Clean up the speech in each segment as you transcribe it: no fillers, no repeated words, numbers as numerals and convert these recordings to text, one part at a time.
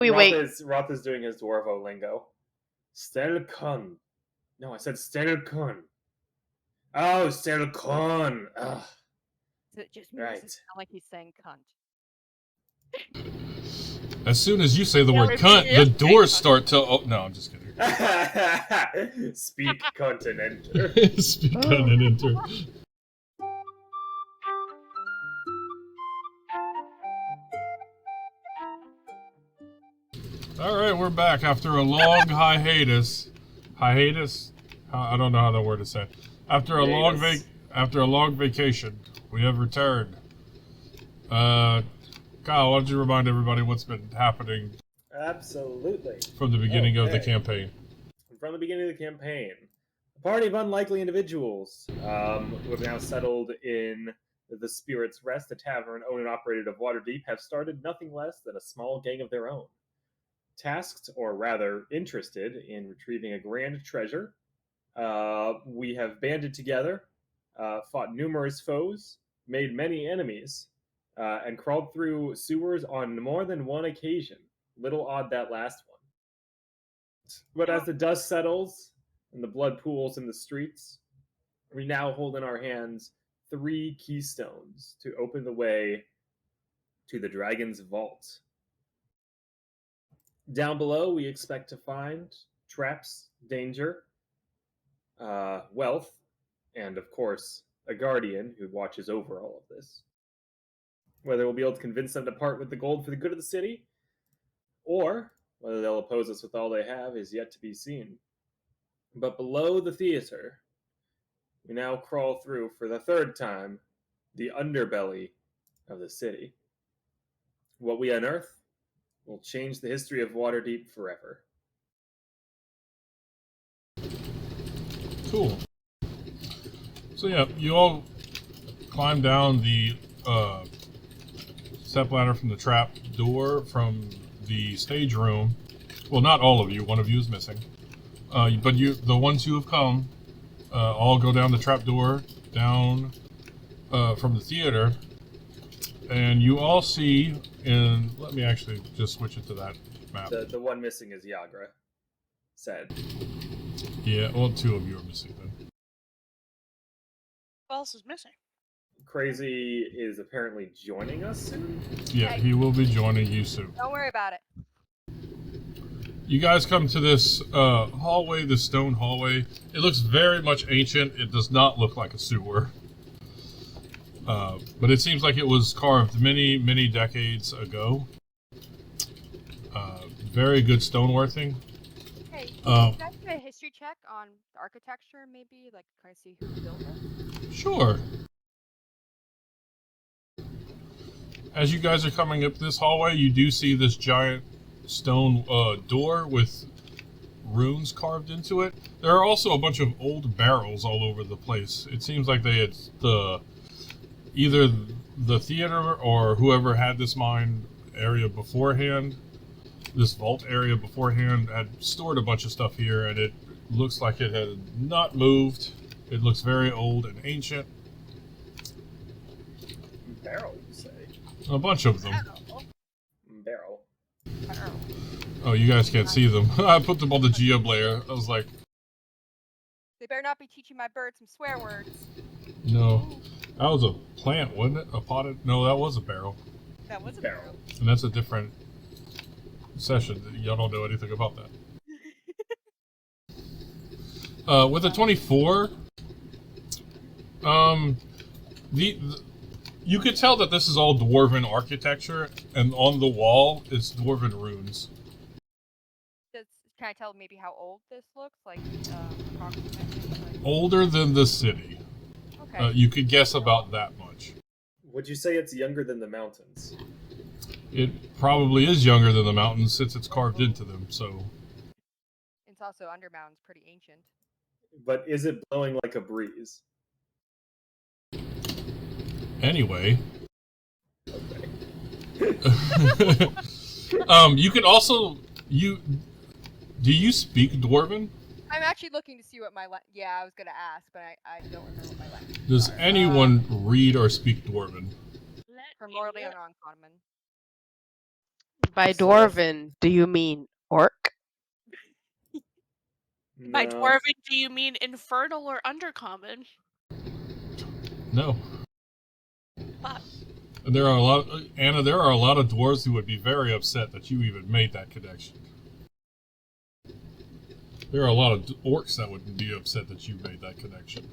Wait. Roth is doing his Dwarvo lingo. Stelkon. No, I said Stelkon. Oh, Stelkon. Ugh. So it just makes it sound like he's saying cunt. As soon as you say the word cunt, the doors start to... Oh, no, I'm just kidding. Speak cunt and enter. Speak cunt and enter. Alright, we're back after a long hiatus. Hiatus? I don't know how that word is said. After a long vacation, we have returned. Kyle, why don't you remind everybody what's been happening? Absolutely. From the beginning of the campaign. From the beginning of the campaign, a party of unlikely individuals who have now settled in the Spirit's Rest, a tavern owned and operated of Waterdeep, have started nothing less than a small gang of their own. Tasked, or rather interested, in retrieving a grand treasure, we have banded together, fought numerous foes, made many enemies, and crawled through sewers on more than one occasion. Little odd that last one. But as the dust settles and the blood pools in the streets, we now hold in our hands 3 keystones to open the way to the Dragon's Vault. Down below, we expect to find traps, danger, wealth, and of course, a guardian who watches over all of this. Whether we'll be able to convince them to part with the gold for the good of the city, or whether they'll oppose us with all they have, is yet to be seen. But below the theater, we now crawl through, for the 3rd time, the underbelly of the city. What we unearth will change the history of Waterdeep forever. Cool. So yeah, you all climb down the step ladder from the trap door from the stage room. Well, not all of you. One of you is missing. But the ones who have come, all go down the trap door down from the theater, and you all see. And let me actually just switch it to that map. The one missing is Yagra. Said. Yeah, well, 2 of you are missing then. Who else is missing? Crazy is apparently joining us soon. Yeah, he will be joining you soon. Don't worry about it. You guys come to this hallway, this stone hallway. It looks very much ancient. It does not look like a sewer. But it seems like it was carved many, many decades ago. Very good stoneworking. Hey, can I do a history check on the architecture, maybe? Like, can I see who built it? Sure. As you guys are coming up this hallway, you do see this giant stone door with runes carved into it. There are also a bunch of old barrels all over the place. It seems like they had either the theater or whoever had this mine area beforehand, this vault area beforehand, had stored a bunch of stuff here, and it looks like it had not moved. It looks very old and ancient. Barrel, you say? A bunch of them. Barrel. Oh, you guys can't see them. I put them on the geob layer. I was like... They better not be teaching my bird some swear words. No. That was a plant, wasn't it? A potted... No, that was a barrel. That was a barrel. And that's a different session. Y'all don't know anything about that. With a 24, you could tell that this is all dwarven architecture, and on the wall is dwarven runes. Can I tell maybe how old this looks? Like, approximately? Older than the city. Okay. You could guess about that much. Would you say it's younger than the mountains? It probably is younger than the mountains since it's carved into them, so... It's also Undermountain's pretty ancient. But is it blowing like a breeze? Anyway. Okay. You could also... Do you speak Dwarven? I'm actually looking to see what my... Yeah, I was going to ask, but I don't remember what my language is. Does anyone read or speak Dwarven? Primordial or uncommon? By So that's- dwarven, do you mean orc? By No. dwarven, do you mean infernal or undercommon? No. Fuck. And there are a lot, Anna. There are a lot of dwarves who would be very upset that you even made that connection. There are a lot of orcs that would be upset that you made that connection.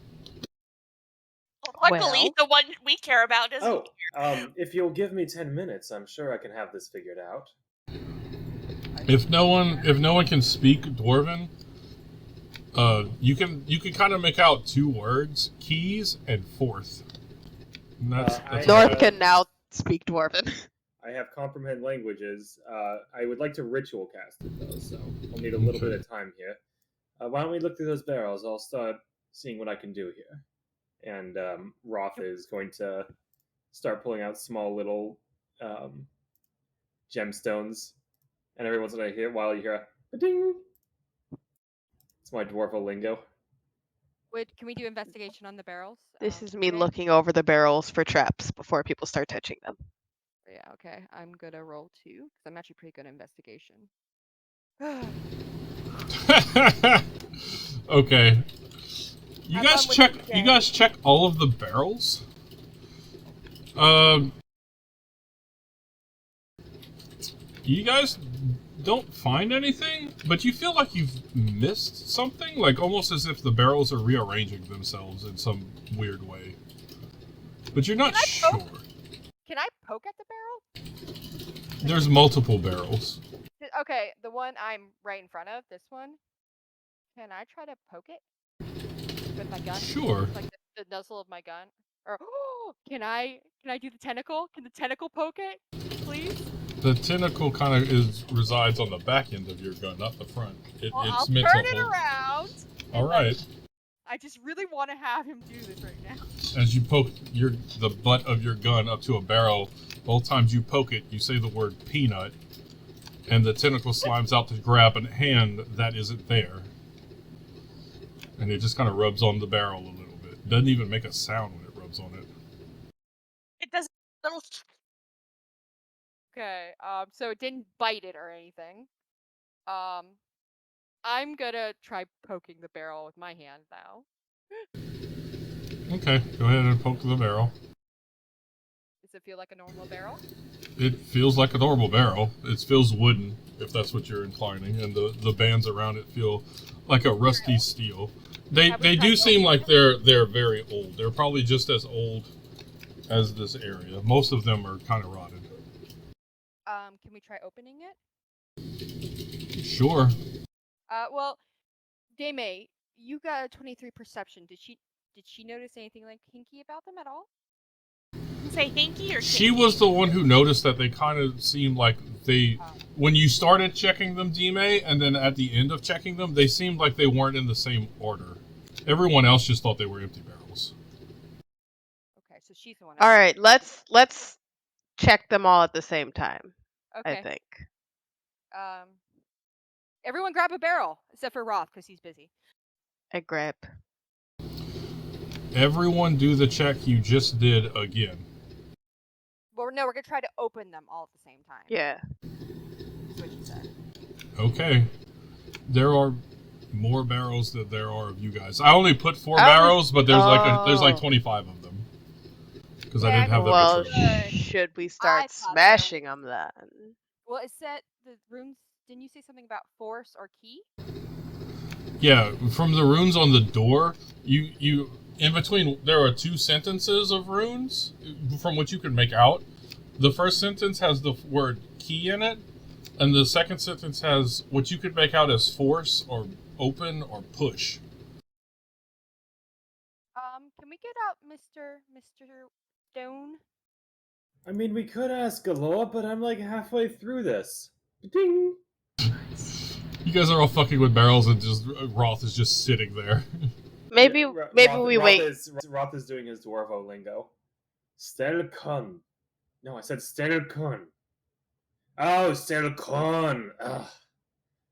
Luckily, Well. the one we care about isn't. Oh, if you'll give me 10 minutes, I'm sure I can have this figured out. If no one can speak dwarven, you can kind of make out two words: keys and fourth. And that's North have- can now speak dwarven. I have comprehend languages. I would like to ritual cast it, though, so I'll need a little bit of time here. Why don't we look through those barrels? I'll start seeing what I can do here. And Roth is going to start pulling out small little gemstones. And every once in a while you hear a ding. It's my dwarfo lingo. Can we do investigation on the barrels? This is me May? looking over the barrels for traps before people start touching them. Yeah, okay. I'm gonna roll 2 because I'm actually pretty good at investigation. Okay. You Have guys fun with check. it You again. guys check all of the barrels. You guys don't find anything, but you feel like you've missed something, like almost as if the barrels are rearranging themselves in some weird way. But you're not Can I sure. poke? Can I poke at the barrel? There's multiple barrels. Okay, the one I'm right in front of, this one. Can I try to poke it with my gun? Sure. Like the muzzle of my gun. Or can I do the tentacle? Can the tentacle poke it, please? The tentacle kind of resides on the back end of your gun, not the front. Well, It's I'll meant turn to it hold. around. All right. I just really want to have him do this right now. As you poke the butt of your gun up to a barrel, both times you poke it, you say the word peanut, and the tentacle slimes out to grab a hand that isn't there. And it just kind of rubs on the barrel a little bit. Doesn't even make a sound when it rubs on it. It does little. Okay, so it didn't bite it or anything. I'm gonna try poking the barrel with my hand now. Okay, go ahead and poke the barrel. Does it feel like a normal barrel? It feels like a normal barrel. It feels wooden, if that's what you're inclining, and the bands around it feel like a rusty steel. They do seem like they're very old. They're probably just as old as this area. Most of them are kind of rotted. Can we try opening it? Sure. Well, Dame, you got a 23 perception. Did she notice anything like kinky about them at all? Say hinky or She kinky? was the one who noticed that they kind of seemed like when you started checking them, Dime, and then at the end of checking them, they seemed like they weren't in the same order. Everyone else just thought they were empty barrels. Okay, so she's the one. All right, let's check them all at the same time. Okay. I think. Everyone grab a barrel except for Roth because he's busy. I grab. Everyone do the check you just did again. Well, no, we're gonna try to open them all at the same time. Yeah. That's what she said. Okay. There are more barrels than there are of you guys. I only put 4 I was- barrels, but there's like Oh. 25 of them. Because I Yeah, didn't have that Well, much room. should we I start thought so. smashing them then? Well, it said the runes. Didn't you say something about force or key? Yeah, from the runes on the door, you in between there are 2 sentences of runes from which you can make out. The first sentence has the word key in it, and the second sentence has what you could make out as force or open or push. Can we get out Mr. Stone? I mean, we could ask Galore, but I'm like halfway through this. Ding! You guys are all fucking with barrels, and just Roth is just sitting there. Maybe Yeah, maybe we wait. Roth is doing his dwarvo lingo. Stelkon. No, I said Stelkon. Oh, Stelkon. Ugh.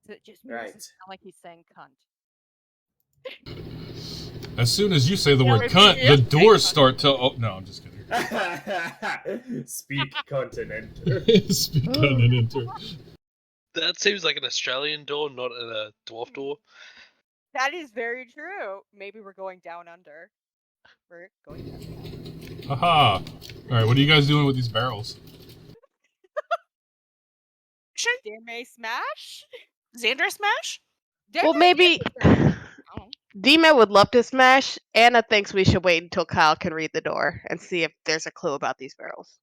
So it just makes Right. it sound like he's saying cunt. As soon as you say the Yeah, word if cunt, he the is doors cunt. start to. Oh no, I'm just kidding. Speak continent. Speak on and enter. That seems like an Australian door, not a dwarf door. That is very true. Maybe we're going down under. We're going down. Haha. Alright, what are you guys doing with these barrels? Dame smash? Xander smash? Well, Dame maybe Oh. Dima would love to smash. Anna thinks we should wait until Kyle can read the door and see if there's a clue about these barrels.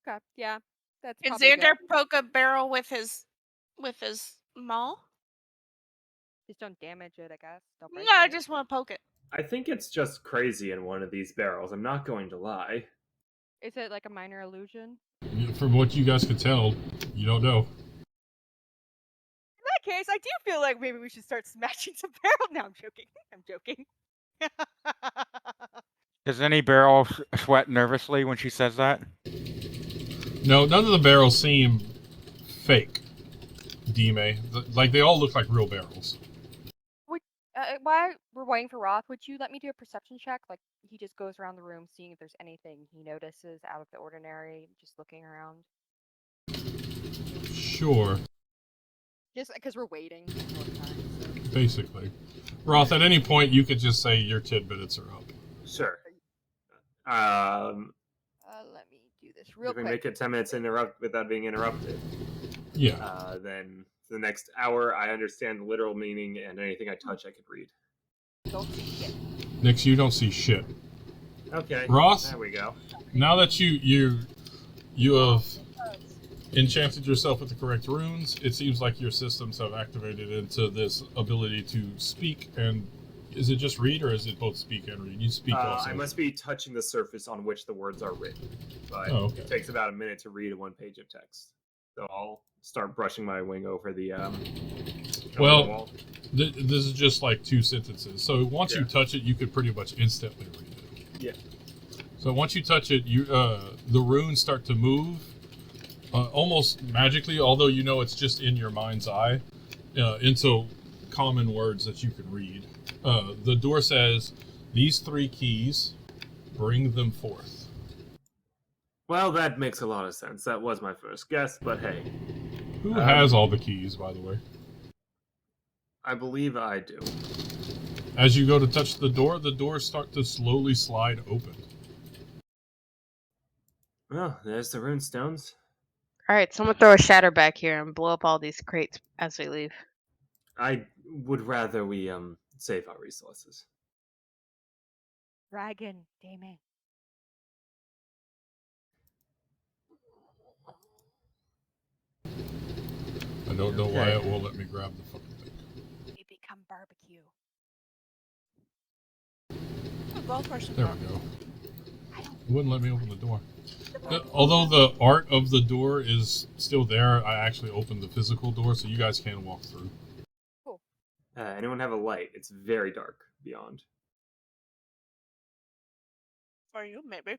Okay, yeah. That's Did probably Xander good. poke a barrel with his maul? Just don't damage it, I guess. Don't break No, I it. just want to poke it. I think it's just crazy in one of these barrels. I'm not going to lie. Is it like a minor illusion? From what you guys could tell, you don't know. In that case, I do feel like maybe we should start smashing some barrel. No, I'm joking. I'm joking. Does any barrel sweat nervously when she says that? No, none of the barrels seem fake, Dime. Like, they all look like real barrels. While we're waiting for Roth, would you let me do a perception check? Like, he just goes around the room seeing if there's anything he notices out of the ordinary, just looking around. Sure, Just because we're waiting for more time, so. basically. Roth, at any point, you could just say your 10 minutes are up. Sure. Let me do this real If we quick. make it 10 minutes without being interrupted, Yeah. then for the next hour, I understand the literal meaning, and anything I touch, I could read. Don't see shit. Nix, you don't see shit. Okay. Roth? There we go. Now that you have enchanted yourself with the correct runes, it seems like your systems have activated into this ability to speak. And is it just read, or is it both speak and read? You speak also. I must be touching the surface on which the words are written, but okay. It takes about a minute to read a one page of text. So I'll start brushing my wing over the wall. This is just like 2 sentences. So once you touch it, you could pretty much instantly read it. Yeah. So once you touch it, the runes start to move almost magically, although you know it's just in your mind's eye, into common words that you can read. The door says, "These 3 keys, bring them forth." Well, that makes a lot of sense. That was my first guess, but hey. Who has all the keys, by the way? I believe I do. As you go to touch the doors start to slowly slide open. Well, there's the rune stones. All right, someone throw a shatter back here and blow up all these crates as we leave. I would rather we save our resources. Dragon, Damon. I don't know why it won't let me grab the fucking thing. We become barbecue. Golf course. There we go. It wouldn't let me open the door. Although the art of the door is still there, I actually opened the physical door so you guys can walk through. Cool. Anyone have a light? It's very dark beyond. For you, maybe.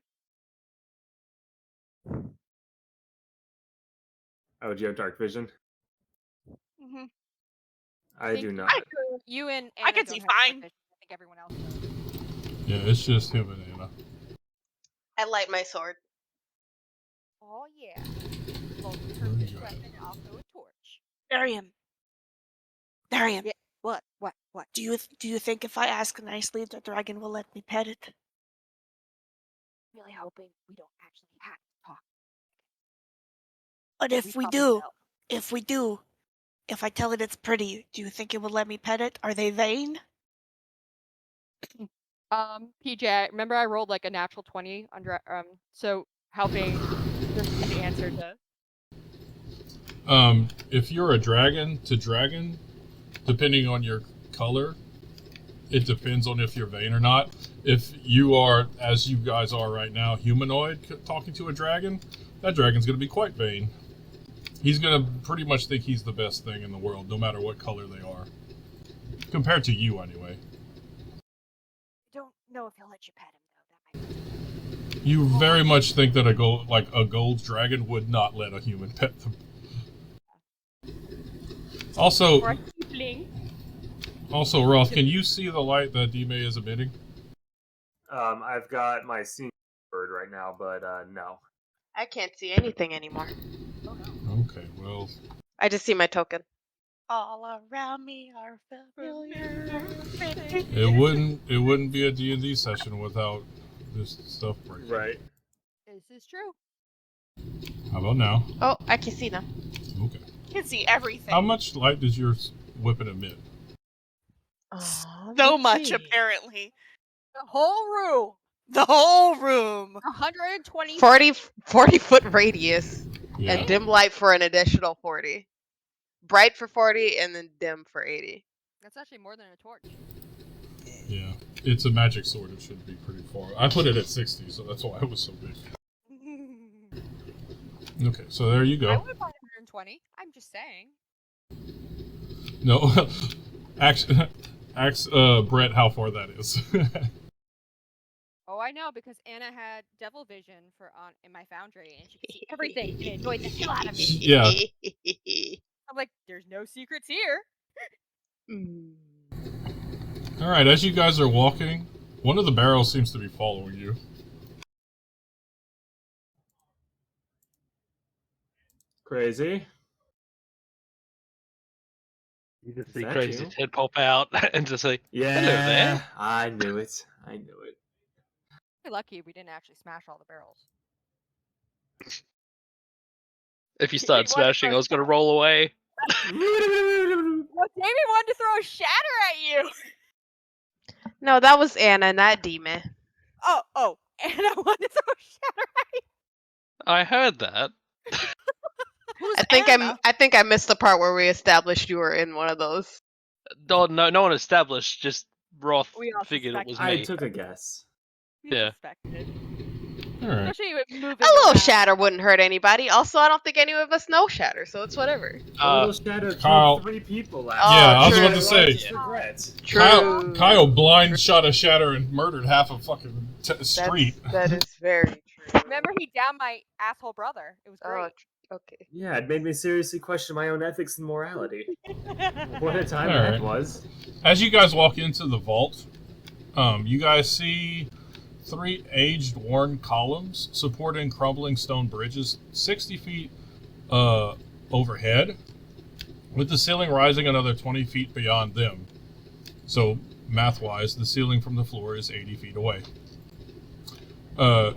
Oh, do you have dark vision? Mm-hmm. I do not. You and I Anna can don't see have dark fine. vision. I think everyone else does. Yeah, it's just him and Anna. I light my sword. Oh yeah. Well, There you this go. weapon and also a torch. Darian. Darian. Yeah. What? Do you think if I ask nicely, the dragon will let me pet it? Really hoping we don't actually have to talk. But if we probably do, will. if I tell it it's pretty, do you think it will let me pet it? Are they vain? PJ, remember I rolled like a natural 20 under so helping the answer to. If you're a dragon to dragon, depending on your color, it depends on if you're vain or not. If you are, as you guys are right now, humanoid talking to a dragon, that dragon's going to be quite vain. He's going to pretty much think he's the best thing in the world, no matter what color they are. Compared to you, anyway. I don't know if he'll let you pet him though. That might. You very much think that a gold dragon would not let a human pet them. Also, Or a tiefling. Roth, can you see the light that Dime is emitting? I've got my senior bird right now, but no. I can't see anything anymore. Oh no. Okay, well, I just see my token. All around me are familiar faces. it wouldn't be a D&D session without this stuff breaking. Right. This is true. How about now? Oh, I can see now. Okay. You can see everything. How much light does your weapon emit? Oh, So let's much, see. apparently. The whole room. The whole room. 120. 40-foot radius Yeah. and dim light for an additional 40. Bright for 40 and then dim for 80. That's actually more than a torch. Yeah. It's a magic sword. It should be pretty far. I put it at 60, so that's why it was so big. Okay, so there you I go. would find 120. I'm just saying. No. Ask Brett how far that is. Oh, I know because Anna had devil vision in my foundry, and she could see everything, and it annoyed the hell out of me. Yeah. I'm like, there's no secrets here. Mm. Alright, as you guys are walking, one of the barrels seems to be following you. Crazy. You just Is see that Crazy's you? head pop out and just say, Yeah, "Hello there." I knew it. I knew it. We're lucky we didn't actually smash all the barrels. If you He started wanted to smashing, throw I was going to shatter. roll away. Well, Davey wanted to throw a shatter at you. No, that was Anna, not Demon. Oh, and I wanted to throw a shatter at you. I heard that. Who's I think I missed the part where we established you were in one of those. No one established. Just Roth We all figured it was suspected. me. I took a guess. We Yeah. suspected. Alright. Especially with moving A little around. shatter wouldn't hurt anybody. Also, I don't think any of us know shatter, so it's whatever. A little shatter Kyle- killed 3 people last Oh, Yeah, I was true. about to say. Just regret. True. Kyle blind shot a shatter and murdered half a fucking street. That is very true. Remember, he downed my asshole brother. It was great. Oh, okay. Yeah, it made me seriously question my own ethics and morality. What a time Alright. that was. As you guys walk into the vault, you guys see 3 aged, worn columns supporting crumbling stone bridges 60 feet overhead, with the ceiling rising another 20 feet beyond them. So, math-wise, the ceiling from the floor is 80 feet away.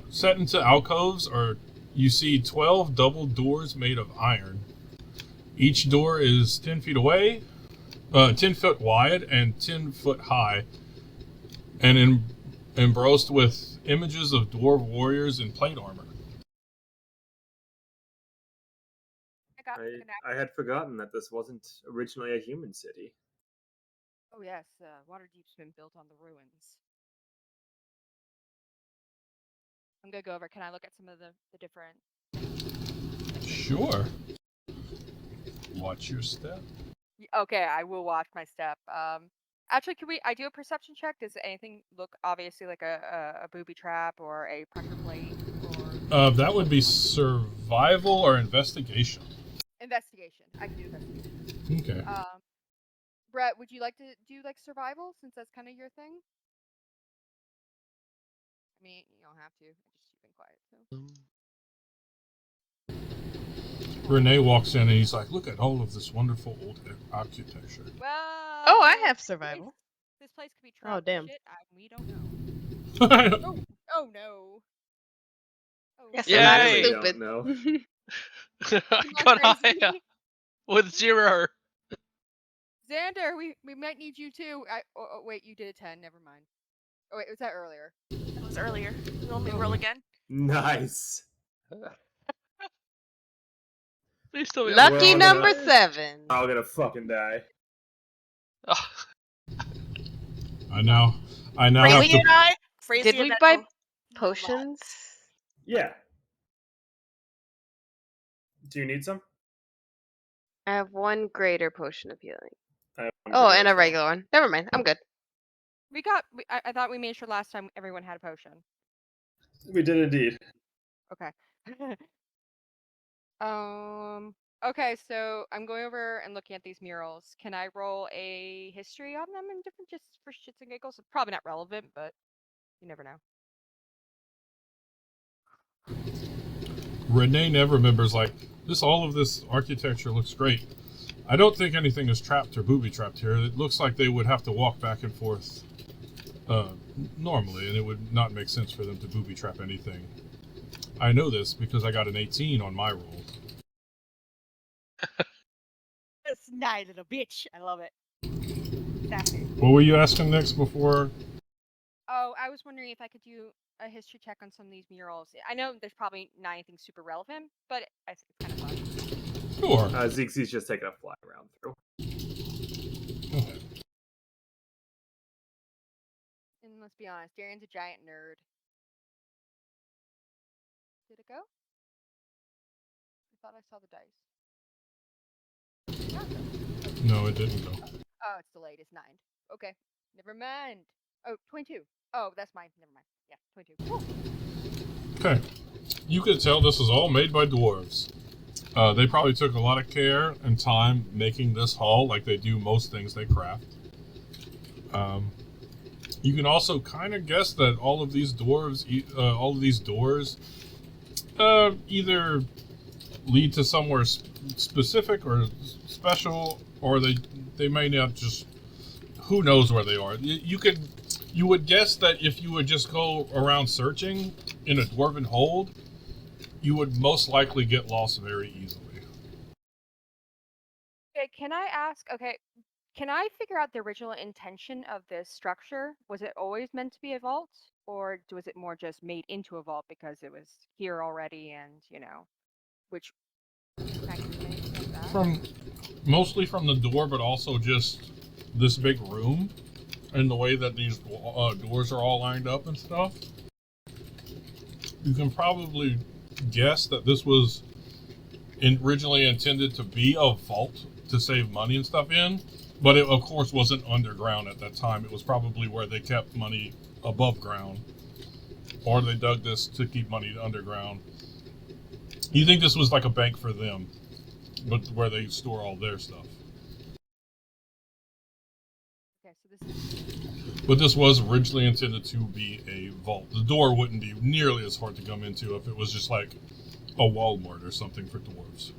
Set into alcoves you see 12 double doors made of iron. Each door is 10 feet away, 10 foot wide and 10 foot high, and embossed with images of dwarf warriors in plate armor. I got an I had forgotten that this wasn't originally a human city. Oh yes, Waterdeep's been built on the ruins. I'm gonna go over. Can I look at some of the different? Sure. Watch your step. Okay, I will watch my step. Actually, I do a perception check? Does anything look obviously like a booby trap or a pressure plate or That would be survival or investigation. investigation? I can do investigation. Okay. Brett, would you like to do like survival since that's kind of your thing? I mean, you don't have to. I just you've been quiet. So. Renee walks in and he's like, "Look at all of this wonderful old architecture." Well. Oh, I have survival. This place could be trapped. damn. Shit, we don't know. Oh no. Oh, Yes, Yay. I'm not Really stupid. don't know. I Come got on, Crazy. higher with 0. Xander, we might need you too. Wait, you did a 10. Never mind. Oh wait, was that earlier? That was earlier. You want me to roll again? Nice. Please tell me I'm Lucky Well, number no. 7. I'm gonna fucking die. Oh, I now have Crazy to. and I. Crazy Did and we I buy will- potions? Yeah. Do you need some? I have 1 greater potion of healing. I have one Oh, for and a yours, regular one. Never mind. I'm good. I thought we made sure last time everyone had a potion. though. We did indeed. Okay. Okay, so I'm going over and looking at these murals. Can I roll a history on them in different, just for shits and giggles? Probably not relevant, but you never know. Renee never remembers, like, all of this architecture looks great. I don't think anything is trapped or booby-trapped here. It looks like they would have to walk back and forth normally, and it would not make sense for them to booby-trap anything. I know this because I got an 18 on my roll. Snide little bitch. I love it. Sassy. What were you asking next before? Oh, I was wondering if I could do a history check on some of these murals. I know there's probably not anything super relevant, but I think it's kind of fun. Sure. Zeke's just taking a fly around through. Okay. And let's be honest, Darian's a giant nerd. Did it go? I thought I saw the dice. No, it didn't go. Oh, it's delayed. It's 9. Okay. Never mind. Oh, 22. Oh, that's mine. Never mind. Yeah, 22. Woo. Okay. You can tell this is all made by dwarves. They probably took a lot of care and time making this hall, like they do most things they craft. You can also kind of guess that all of these doors either lead to somewhere specific or special, or they may not just. Who knows where they are? You would guess that if you would just go around searching in a dwarven hold, you would most likely get lost very easily. Okay, can I ask? Okay, can I figure out the original intention of this structure? Was it always meant to be a vault, or was it more just made into a vault because it was here already, and which? Mostly from the door, but also just this big room and the way that these doors are all lined up and stuff. You can probably guess that this was originally intended to be a vault to save money and stuff in, but it of course wasn't underground at that time. It was probably where they kept money above ground, or they dug this to keep money underground. You think this was like a bank for them, but where they store all their stuff. Okay, so this is. But this was originally intended to be a vault. The door wouldn't be nearly as hard to come into if it was just like a Walmart or something for dwarves.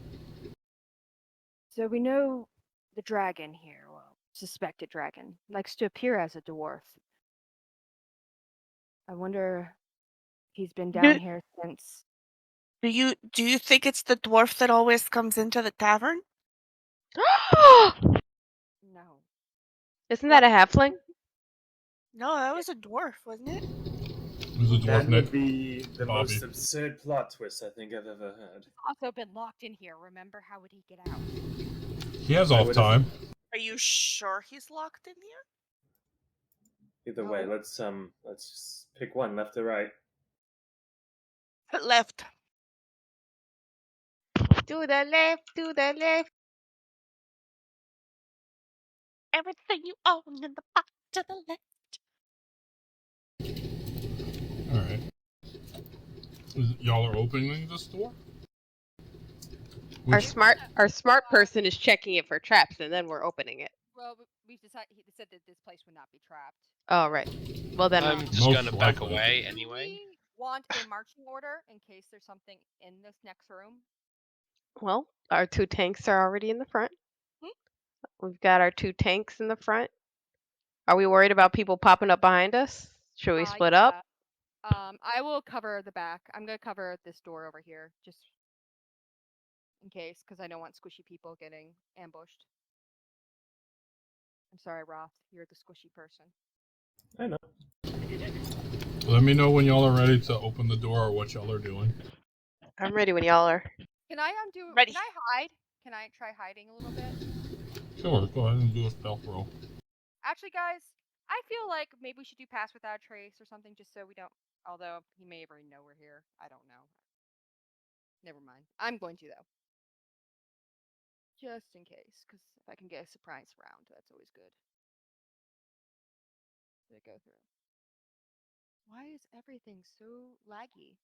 So we know the dragon here, well, suspected dragon, likes to appear as a dwarf. I wonder if he's been down here since. Do you think it's the dwarf that always comes into the tavern? No. Isn't that a halfling? No, that was a dwarf, wasn't it? It was a dwarf That neck. would be the Bobby. most absurd plot twist I think I've ever heard. He's also been locked in here. Remember, how would he get out? He has off time. Are you sure he's locked in here? Either way, let's just pick one, left or right. Left. To the left, to the left. Everything you own in the box to the left. Alright. Y'all are opening this door? Our smart person is checking it for traps, and then we're opening it. Well, we've decided. He said that this place would not be trapped. Oh, right. Well, then I'm just Most gonna back likely. away Do anyway. we want a marching order in case there's something in this next room? well, our 2 tanks are already in the front. We've got our 2 tanks in the front. Are we worried about people popping up behind us? Should we split up? I will cover the back. I'm gonna cover this door over here, just in case, because I don't want squishy people getting ambushed. I'm sorry, Roth. You're the squishy person. I know. Let me know when y'all are ready to open the door or what y'all are doing. I'm ready when y'all are. Can I undo? Ready. Can I hide? Can I try hiding a little bit? Sure, go ahead and do a stealth roll. Actually, guys, I feel like maybe we should do pass without a trace or something, just so we don't. Although he may already know we're here. I don't know. Never mind. I'm going to though. Just in case, because if I can get a surprise round, that's always good. Did it go through? Why is everything so laggy?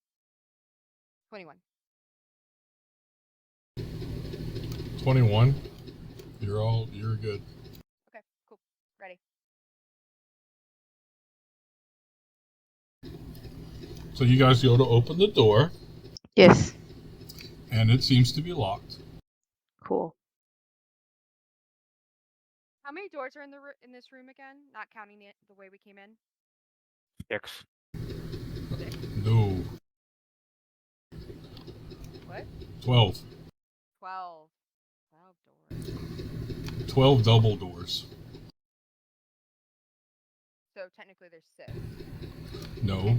21. 21. You're good. Okay, cool. Ready. So you guys go to open the door. Yes. And it seems to be locked. Cool. How many doors are in this room again? Not counting the way we came in. 6. No. What? 12. 12. 12 doors. 12 double doors. So technically there's 6. No.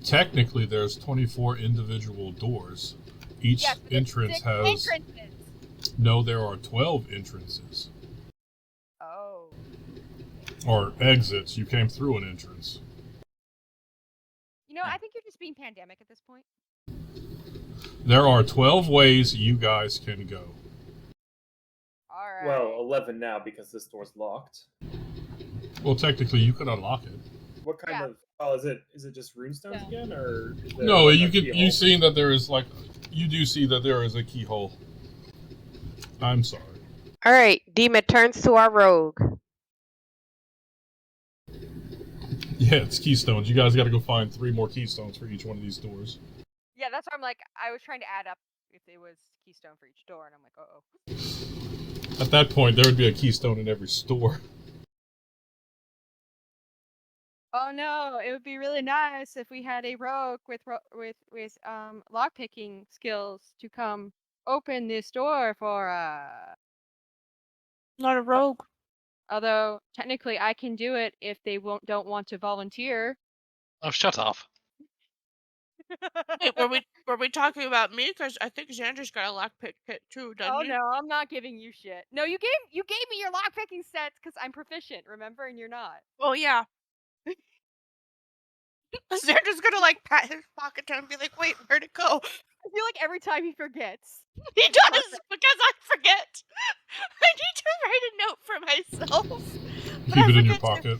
Technically, there's 24 individual doors. Each Yes, but there's entrance 6 has... entrances. No, there are 12 entrances. Oh. Or exits. You came through an entrance. You know, I think you're just being pandemic at this point. There are 12 ways you guys can go. Alright. Well, 11 now because this door's locked. Well, technically, you could unlock it. What kind of? Oh, is it just runestones again, or? Is there No, like you a can. keyhole? You see that there is like. You do see that there is a keyhole. I'm sorry. All right, Demon turns to our rogue. Yeah, it's keystones. You guys got to go find 3 more keystones for each one of these doors. Yeah, that's why I'm like, I was trying to add up if it was keystone for each door, and I'm like, uh-oh. At that point, there would be a keystone in every store. Oh no, it would be really nice if we had a rogue with lockpicking skills to come open this door for Not a rogue. Although technically I can do it if they don't want to volunteer. Oh, shut up. Wait, were we talking about me? Because I think Xander's got a lockpick kit too, doesn't he? Oh no, I'm not giving you shit. No, you gave me your lockpicking sets because I'm proficient, remember, and you're not. Oh yeah. Xander's gonna like pat his pocket down and be like, "Wait, where'd it go?" I feel like every time he forgets. He does because I forget. I need to write a note for myself. But Keep I it in your forget to- pocket.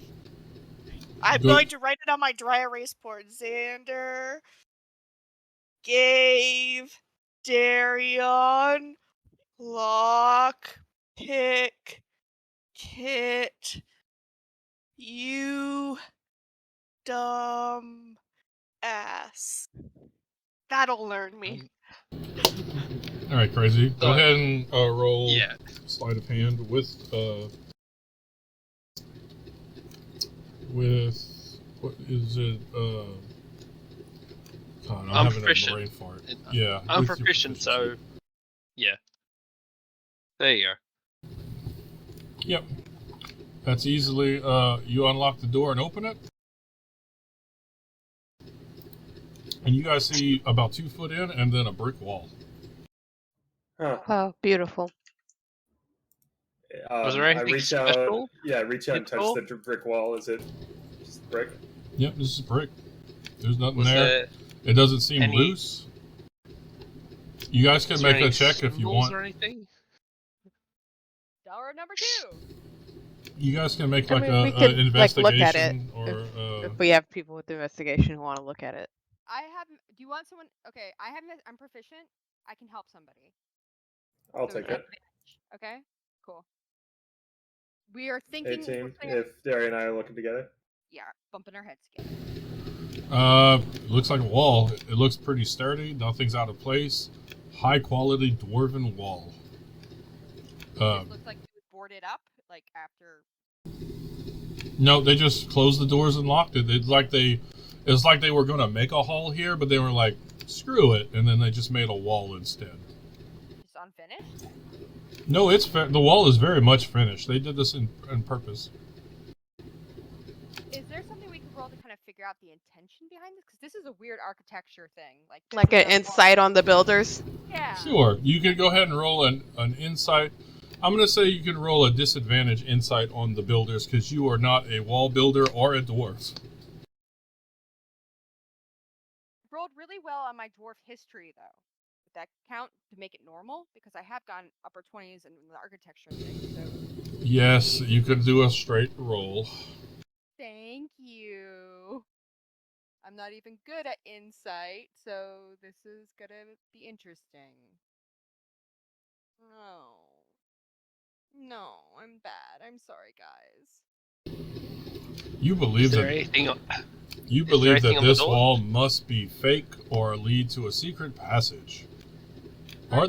I'm Go- going to write it on my dry erase board. Xander gave Darion lock pick kit. You dumb ass. That'll learn me. All right, crazy. Go So- ahead and roll Yeah. sleight of hand with what is it? God, I'm having proficient. a brain fart. It- Yeah, I'm with your proficient, so proficiency. yeah. There you go. Yep. That's easily. You unlock the door and open it, and you guys see about 2 foot in, and then a brick wall. Huh. Oh, beautiful. Was there I anything reach out. special? Yeah, I reach out and touch Beautiful? the brick wall. Is it just brick? Yep, this is brick. There's nothing Was there. there It doesn't seem any- loose. You guys can was there make any a check if you symbols want. or anything? Dollar number 2. You guys can make I like mean, we a could, investigation like, look at it or If we have people with investigation who want to look at it. I have. Do you want someone? Okay, I'm proficient. I can help somebody. I'll So take we it. have- Okay, cool. We are Hey thinking. team, we're putting our- if Derry and I are looking together. yeah, bumping our heads together. looks like a wall. It looks pretty sturdy. Nothing's out of place. High quality dwarven wall. It looks like it was boarded up, like after. No, they just closed the doors and locked it. It's like they were gonna make a hall here, but they were like, screw it, and then they just made a wall instead. Just unfinished. No, the wall is very much finished. They did this in purpose. Is there something we could roll to kind of figure out the intention behind this? Because this is a weird architecture thing. Like this Like is an a insight on the builders. Yeah. Sure, you can go ahead and roll an insight. I'm going to say you can roll a disadvantage insight on the builders because you are not a wall builder or a dwarf. Rolled really well on my dwarf history though. Would that count to make it normal? Because I have gotten upper 20s in the architecture thing. So Yes, you can do a straight roll. thank you. I'm not even good at insight, so this is gonna be interesting. No, I'm bad. I'm sorry, guys. You Is believe there that anything? you there believe anything that on the this door? wall must be fake or lead to a secret passage. Are-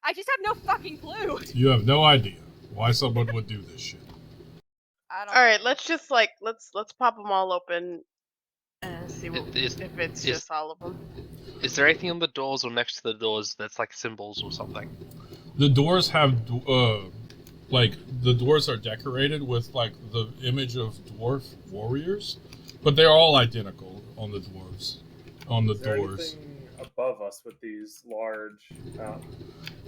I just have no fucking clue. You have no idea why someone would do this shit. I don't. All right, let's just let's pop them all open and see what if it's is- just all of them. Is there anything on the doors or next to the doors that's like symbols or something? The doors have, like, the doors are decorated with, like, the image of dwarf warriors, but they're all identical on the dwarves, on the Is there doors. anything above us with these large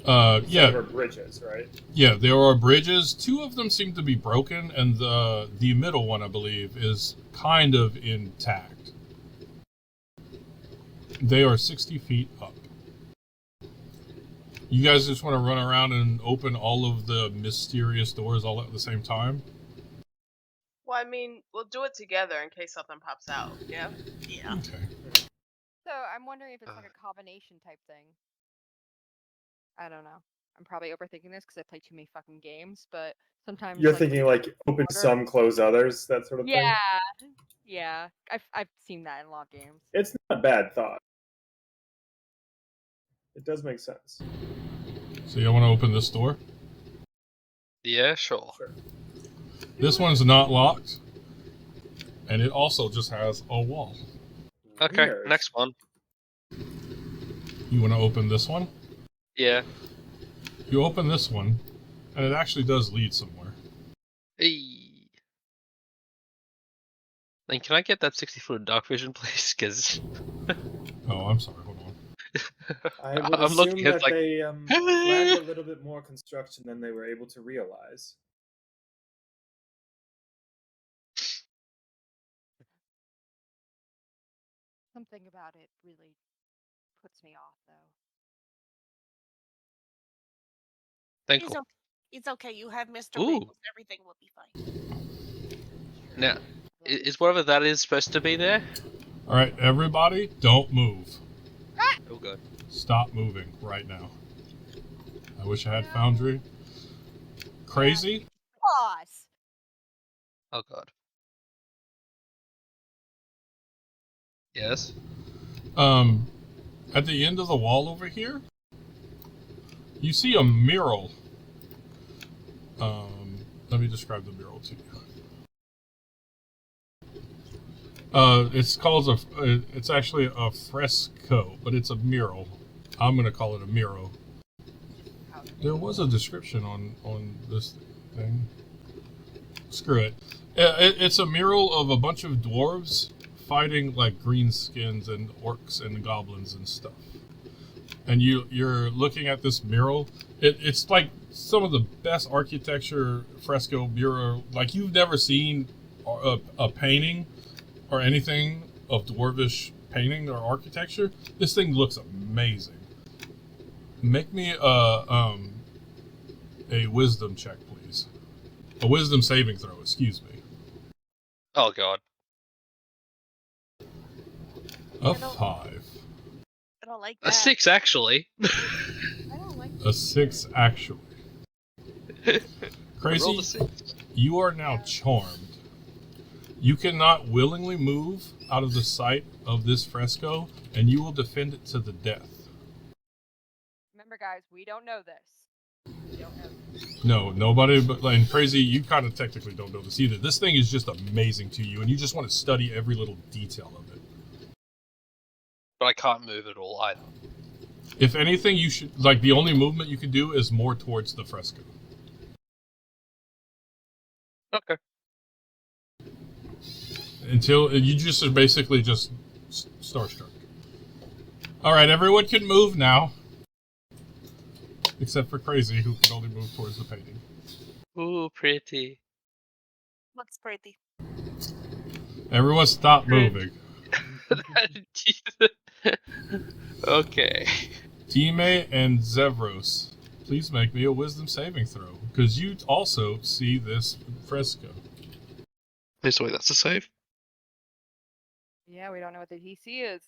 Yeah, silver bridges, right? yeah, there are bridges. 2 of them seem to be broken, and the middle one, I believe, is kind of intact. They are 60 feet up. You guys just want to run around and open all of the mysterious doors all at the same time? Well, I mean, we'll do it together in case something pops out. Yeah. Yeah. Okay. So I'm wondering if it's like a combination type thing. I don't know. I'm probably overthinking this because I play too many fucking games, but sometimes You're like, thinking like open order- some, close others, that sort of thing? Yeah. I've seen that in a lot of games. It's not a bad thought. It does make sense. So you want to open this door? Yeah, sure. Sure. This one's not locked, and it also just has a wall. Okay, Weird. next one. You want to open this one? Yeah. You open this one, and it actually does lead somewhere. Hey. Then can I get that 60-foot dark vision, please? Because Oh, I'm sorry. Hold on. I would I'm assume looking at that like they planned a little bit more construction than they were able to realize. Something about it really puts me off, though. thank It's you. okay. It's okay. You have Mr. Ooh. Bagels. Everything will be fine. Now, is whatever that is supposed to be there? All right, everybody, don't move. Oh god. Stop moving right now. I wish I had Foundry. Crazy? Pause. Oh god. Yes. At the end of the wall over here, you see a mural. Let me describe the mural to you. It's actually a fresco, but it's a mural. I'm gonna call it a mural. There was a description on this thing. Screw it. It's a mural of a bunch of dwarves fighting like greenskins and orcs and goblins and stuff. And you're looking at this mural. It's like some of the best architecture fresco mural. Like you've never seen a painting or anything of dwarvish painting or architecture. This thing looks amazing. Make me a wisdom check, please. A wisdom saving throw, excuse me. Oh god. A I don't- 5. I don't like A that. 6 actually. I don't like A 6 actually. I rolled Crazy, a 6. you are now charmed. You cannot willingly move out of the sight of this fresco, and you will defend it to the death. Remember, guys, we don't know this. We don't know this. No, nobody but and Crazy, you kind of technically don't know this either. This thing is just amazing to you, and you just want to study every little detail of it. But I can't move at all either. If anything, you should the only movement you can do is more towards the fresco. Okay. Until you just are basically just starstruck. All right, everyone can move now, except for Crazy, who can only move towards the painting. Ooh, pretty. Looks pretty. Everyone, stop moving. Okay. Time and Zevros, please make me a wisdom saving throw, because you also see this fresco. Hey, sorry, that's a save. Yeah, we don't know what the DC is.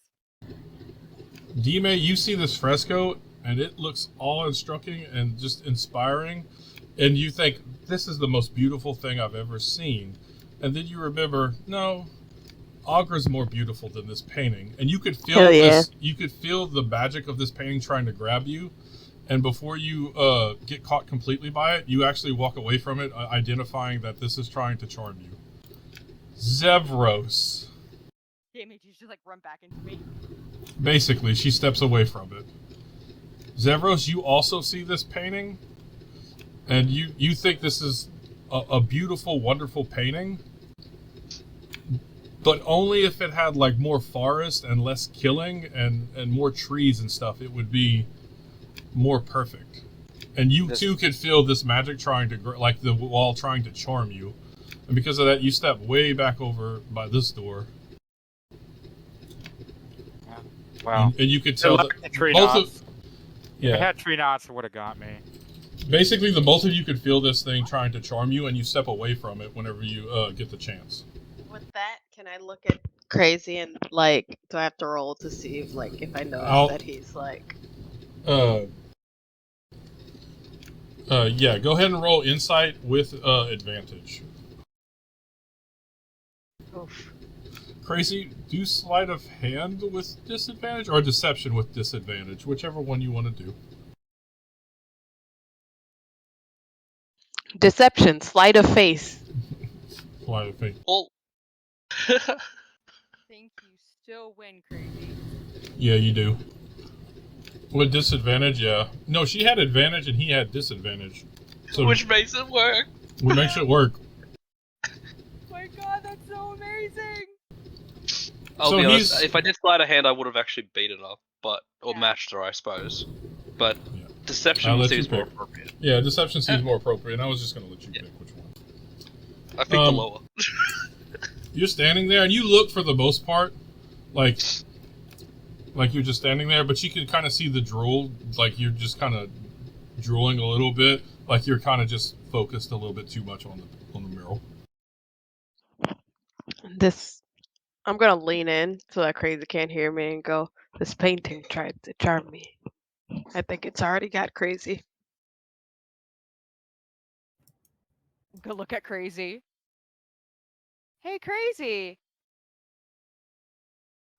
Dime, you see this fresco, and it looks awe-instructing and just inspiring, and you think, this is the most beautiful thing I've ever seen. And then you remember, no, Agra's more beautiful than this painting. And you could feel Hell yeah. you could feel the magic of this painting trying to grab you, And before you get caught completely by it, you actually walk away from it, identifying that this is trying to charm you. Zevros. Damn it, you just like run back into me. Basically, she steps away from it. Zevros, you also see this painting, and you think this is a beautiful, wonderful painting, but only if it had like more forest and less killing and more trees and stuff, it would be more perfect. And you too could feel this magic trying to, like the wall trying to charm you. And because of that, you step way back over by this door. Well, and you could tell that tree both knots. of, If it had tree knots, it would have got me. basically the both of you could feel this thing trying to charm you, and you step away from it whenever you get the chance. With that, can I look at Crazy and like, do I have to roll to see if if I notice that he's like? Yeah, go ahead and roll insight with advantage. Oof. Crazy, do sleight of hand with disadvantage or deception with disadvantage, whichever one you want to do. Deception, sleight of face. Sleight of face. Well, Think you still win, Crazy. Yeah, you do. With disadvantage, yeah. No, she had advantage and he had disadvantage. So which makes it work. What makes it work? My God, that's so amazing. I'll be honest, if I did sleight of hand, I would have actually beaten her, or matched her, I suppose. But deception seems more appropriate. Yeah, deception seems more appropriate. And I was just going to let you pick which one. I think the lower. You're standing there, and you look for the most part, like you're just standing there, but you can kind of see the drool, like you're just kind of drooling a little bit, like you're kind of just focused a little bit too much on the mural. I'm gonna lean in so that Crazy can't hear me and go, this painting tried to charm me. I think it's already got Crazy. Go look at Crazy. Hey, Crazy.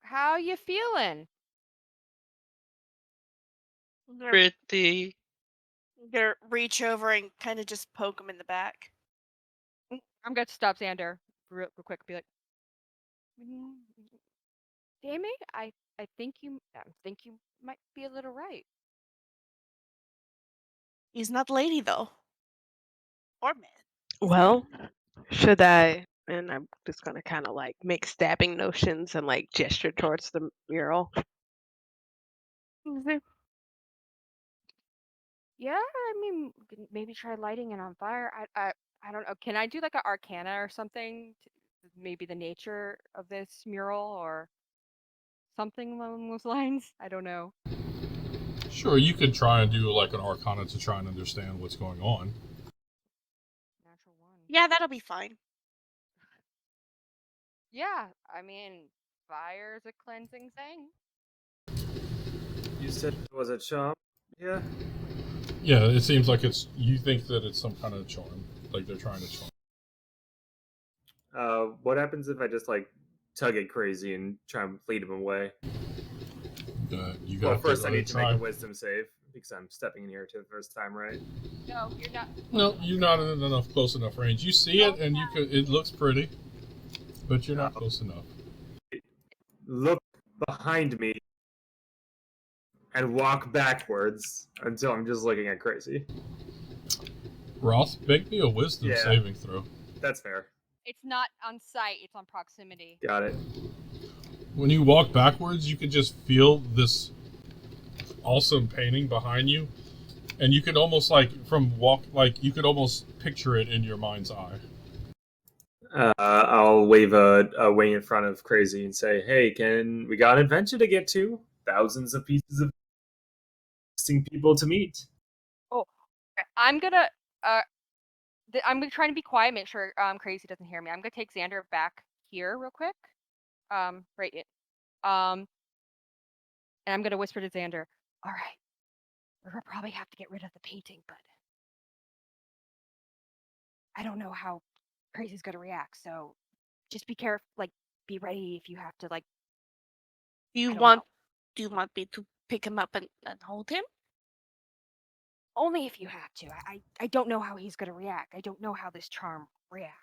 How you feeling? Pretty. I'm gonna reach over and kind of just poke him in the back. I'm gonna stop Xander real quick. Be like, Dammy, I think you might be a little right. He's not lady though, or man. Well, should I? And I'm just gonna kind of like make stabbing notions and like gesture towards the mural. Yeah, I mean, maybe try lighting it on fire. I don't know. Can I do like an arcana or something? Maybe the nature of this mural or something along those lines. I don't know. Sure, you could try and do like an arcana to try and understand what's going on. Natural one. Yeah, that'll be fine. Yeah, I mean, fire is a cleansing thing. You said it was a charm? Yeah. Yeah, it seems like you think that it's some kind of charm, like they're trying to charm. What happens if I just like tug it Crazy and try and lead him away? You Well, got first I need to try. make a wisdom save because I'm stepping in here to the first time, right? No, you're not. No, you're not in close enough range. You see it, and it looks pretty, but you're not close enough. Look behind me and walk backwards until I'm just looking at Crazy. Roth, make me a wisdom saving throw. That's fair. It's not on sight, it's on proximity. Got it. When you walk backwards, you can just feel this awesome painting behind you, and you could almost you could almost picture it in your mind's eye. I'll wave a wing in front of Crazy and say, "Hey, we got an adventure to get to? Thousands of pieces of interesting people to meet." Oh, I'm gonna try to be quiet, make sure Crazy doesn't hear me. I'm gonna take Xander back here real quick. Right. And I'm gonna whisper to Xander. All right, we're gonna probably have to get rid of the painting, but I don't know how Crazy's gonna react. So just be careful. Like, be ready if you have to. Like, Do you want me to pick him up and hold him? Only if you have to. I don't know how he's gonna react. I don't know how this charm reacts.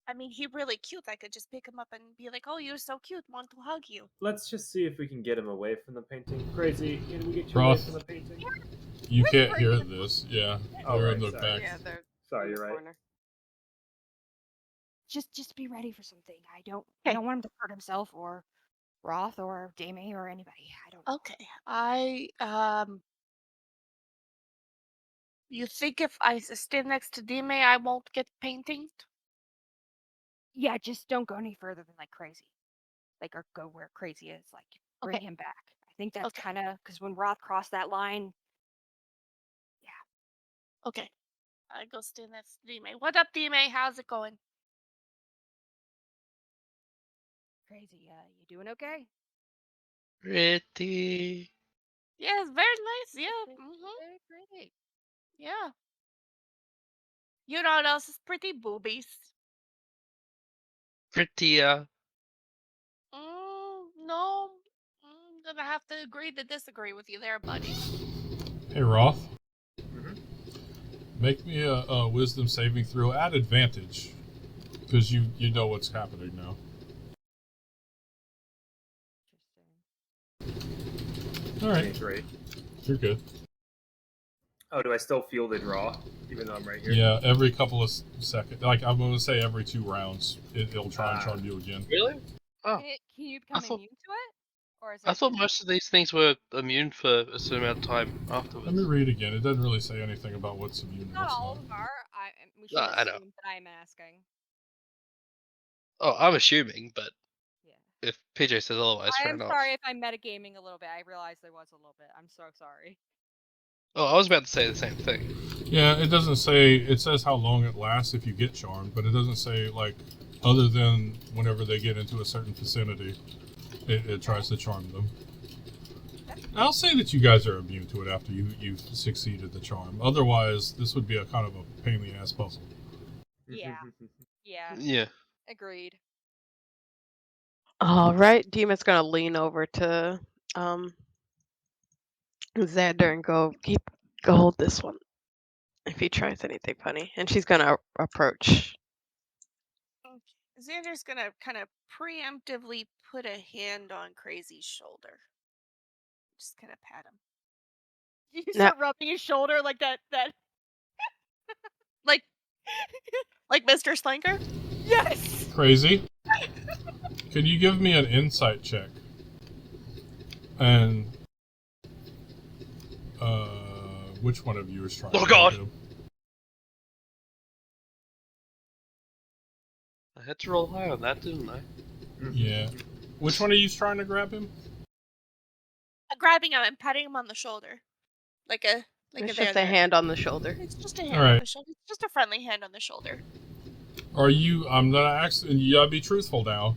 I mean, he's really cute. I could just pick him up and be like, "Oh, you're so cute. Want to hug you." Let's just see if we can get him away from the painting. Crazy, can we get you Roth. away from the painting? You can't hear this. Yeah, Oh, they're in right, the sorry. back. Yeah, they're Sorry, in you're the right. corner. Just be ready for something. I don't Okay. want him to hurt himself or Roth or Damie or anybody. I don't. Okay. You think if I stand next to Dime, I won't get painting? Yeah, just don't go any further than like crazy. Like, or go where crazy is. Like, bring him back. I think that's Okay. kind of because when Roth crossed that line. Yeah. Okay. I go stand next to Dime. What up, Dime? How's it going? Crazy. You doing okay? Pretty. Yes, very nice. Yeah. Very pretty. Yeah. You know what else is pretty? Boobies. Prettier. No. I'm gonna have to agree to disagree with you there, buddy. Hey, Roth. Mm-hmm. Make me a wisdom saving throw at advantage, because you know what's happening now. All right, 23. you're good. Oh, do I still feel the draw, even though I'm right here? Yeah, every couple of seconds, like I'm going to say every 2 rounds, it'll try and charm you again. Really? Oh, Can you become thought- immune to it? Or is it I thought just- most of these things were immune for a certain amount of time Let me afterwards. read again. It doesn't really say anything about what's immune and Not what's all not. of them are. We should I know. assume that I'm asking. Oh, I'm assuming, but Yeah. if PJ says otherwise, I fair am enough. sorry if I'm metagaming a little bit. I realized there was a little bit. I'm so sorry. Oh, I was about to say the same thing. Yeah, it doesn't say. It says how long it lasts if you get charmed, but it doesn't say like other than whenever they get into a certain vicinity, it tries to charm them. I'll say that you guys are immune to it after you've succeeded the charm. Otherwise, this would be a kind of a pain in the ass puzzle. Yeah. Yeah. Yeah. Agreed. All right, Demon's gonna lean over to Xander and go hold this one if he tries anything funny, and she's gonna approach. Xander's gonna kind of preemptively put a hand on Crazy's shoulder. Just kind of pat him. You No. start rubbing his shoulder like that. Like Mr. Slinker? Yes. Crazy. Can you give me an insight check? And which one of you is trying? Oh, to God. grab him? I had to roll high on that, didn't I? Yeah. Which one of you's trying to grab him? Grabbing him and patting him on the shoulder. It's just a hand on the shoulder. It's just a hand Alright. on the shoulder. It's just a friendly hand on the shoulder. Are you? I'm gonna ask, and you gotta be truthful now.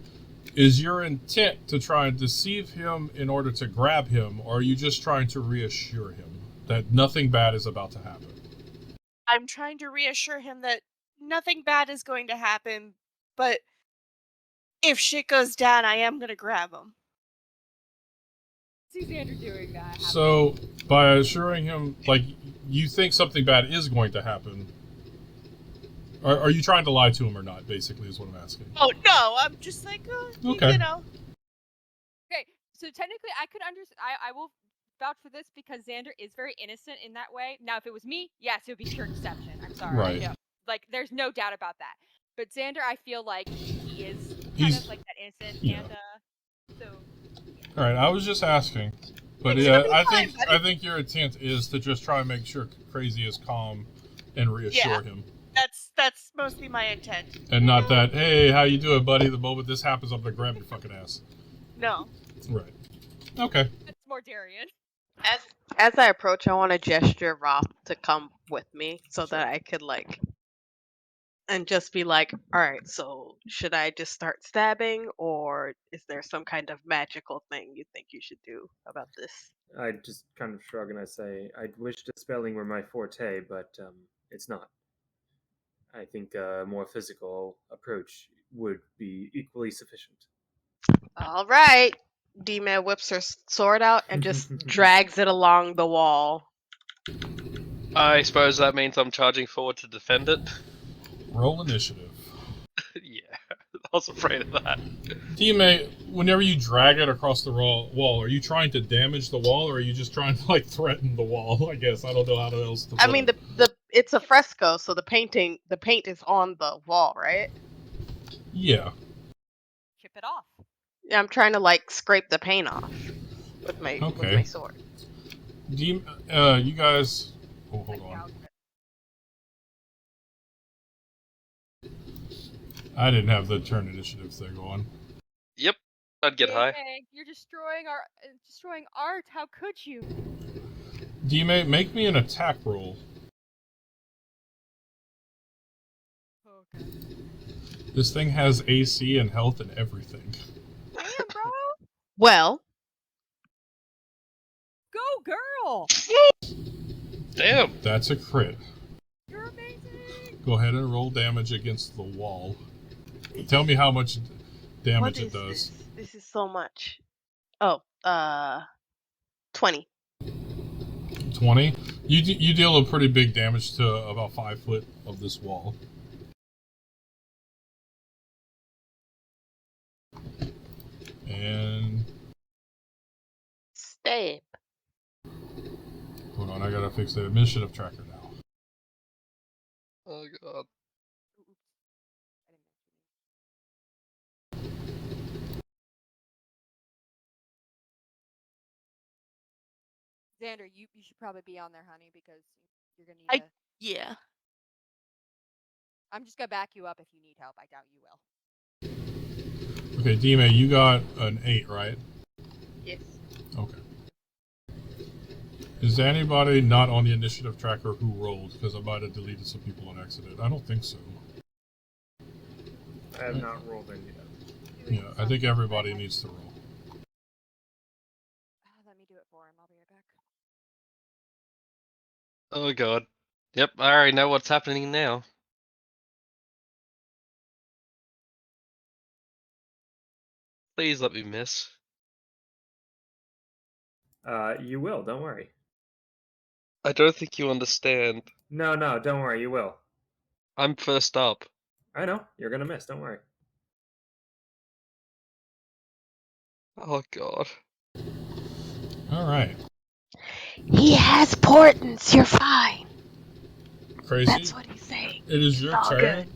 Is your intent to try and deceive him in order to grab him, or are you just trying to reassure him that nothing bad is about to happen? I'm trying to reassure him that nothing bad is going to happen, but if shit goes down, I am gonna grab him. See Xander doing that. So, by assuring him, like, you think something bad is going to happen, are you trying to lie to him or not, basically, is what I'm asking. Oh, no, I'm just like, Okay. you know. Okay, so technically I could understand. I will vouch for this because Xander is very innocent in that way. Now, if it was me, yes, it would be pure deception. I'm sorry. Right. Yeah. Like, there's no doubt about that. But Xander, I feel like he is kind He's- of like that innocent, yeah. and so. All right, I was just asking, but It's yeah, gonna be I fine, think buddy. I think your intent is to just try and make sure Crazy is calm and reassure him, That's mostly my intent. and not that, hey, how you doing, buddy? The moment this happens, I'm gonna grab your fucking ass. No. Right. Okay. That's more Darian. As I approach, I want to gesture Roth to come with me so that I could and just be like, all right, so should I just start stabbing, or is there some kind of magical thing you think you should do about this? I just kind of shrug and I say, I wish dispelling were my forte, but it's not. I think a more physical approach would be equally sufficient. All right. D-Man whips her sword out and just drags it along the wall. I suppose that means I'm charging forward to defend it. Roll initiative. Yeah, I was afraid of that. Teammate, whenever you drag it across the wall, are you trying to damage the wall, or are you just trying to like threaten the wall? I guess I don't know how else to. I mean, it's a fresco, so the paint is on the wall, right? Yeah. Chip it off. Yeah, I'm trying to like scrape the paint off with my sword. You guys. Oh, hold on. I didn't have the turn initiative thing on. Yep, I'd get high. You're destroying art. How could you? D-Mate, make me an attack roll. Okay. This thing has AC and health and everything. Damn, bro. Well. Go, girl. Damn. That's a crit. You're amazing. Go ahead and roll damage against the wall. Tell me how much damage it does. This is so much. Oh, 20. 20? You deal a pretty big damage to about 5 foot of this wall. And... Stab. Hold on, I gotta fix the initiative tracker now. Oh god. Xander, you should probably be on there, honey, because you're gonna need Yeah. I'm just gonna back you up if you need help. I doubt you will. Okay, Dima, you got an 8, right? Yes. Okay. Is there anybody not on the initiative tracker who rolled? Because I might have deleted some people on accident. I don't think so. I have not rolled in yet. Yeah, I think everybody needs to roll. Let me do it for him. I'll be right back. Oh god. Yep, I already know what's happening now. Please let me miss. You will, don't worry. I don't think you understand. No, don't worry, you will. I'm first up. I know, you're gonna miss, don't worry. Oh god. Alright. He has portents, you're fine. Crazy. That's what he's saying. It is your turn.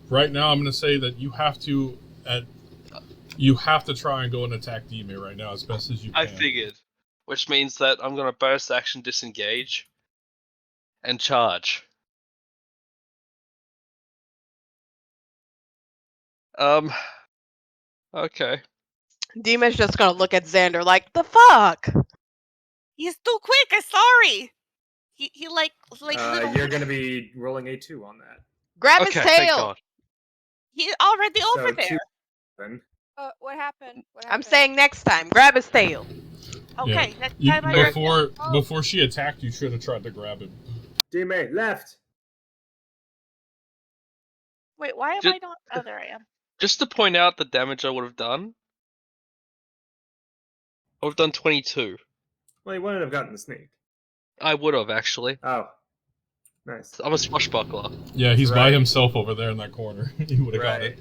Right now I'm gonna say that you have to try and go and attack Dime right now as best as you can. I figured. Which means that I'm gonna burst action disengage and charge. Okay. Dima's just gonna look at Xander like, the fuck? He's too quick, I'm sorry. He like little. You're gonna be rolling a 2 on that. Grab his tail. Thank God. He's already over there. 2. What happened? I'm saying next time, grab his tail. Okay, next time I before she attacked, you should have tried to grab him. Teammate, left! Wait, why am I not? Oh, there I am. Just to point out the damage I would have done. I would have done 22. Well, you wouldn't have gotten the sneak. I would have, actually. Oh. Nice. I'm a swashbuckler. Yeah, he's by himself over there in that corner. He would have got it.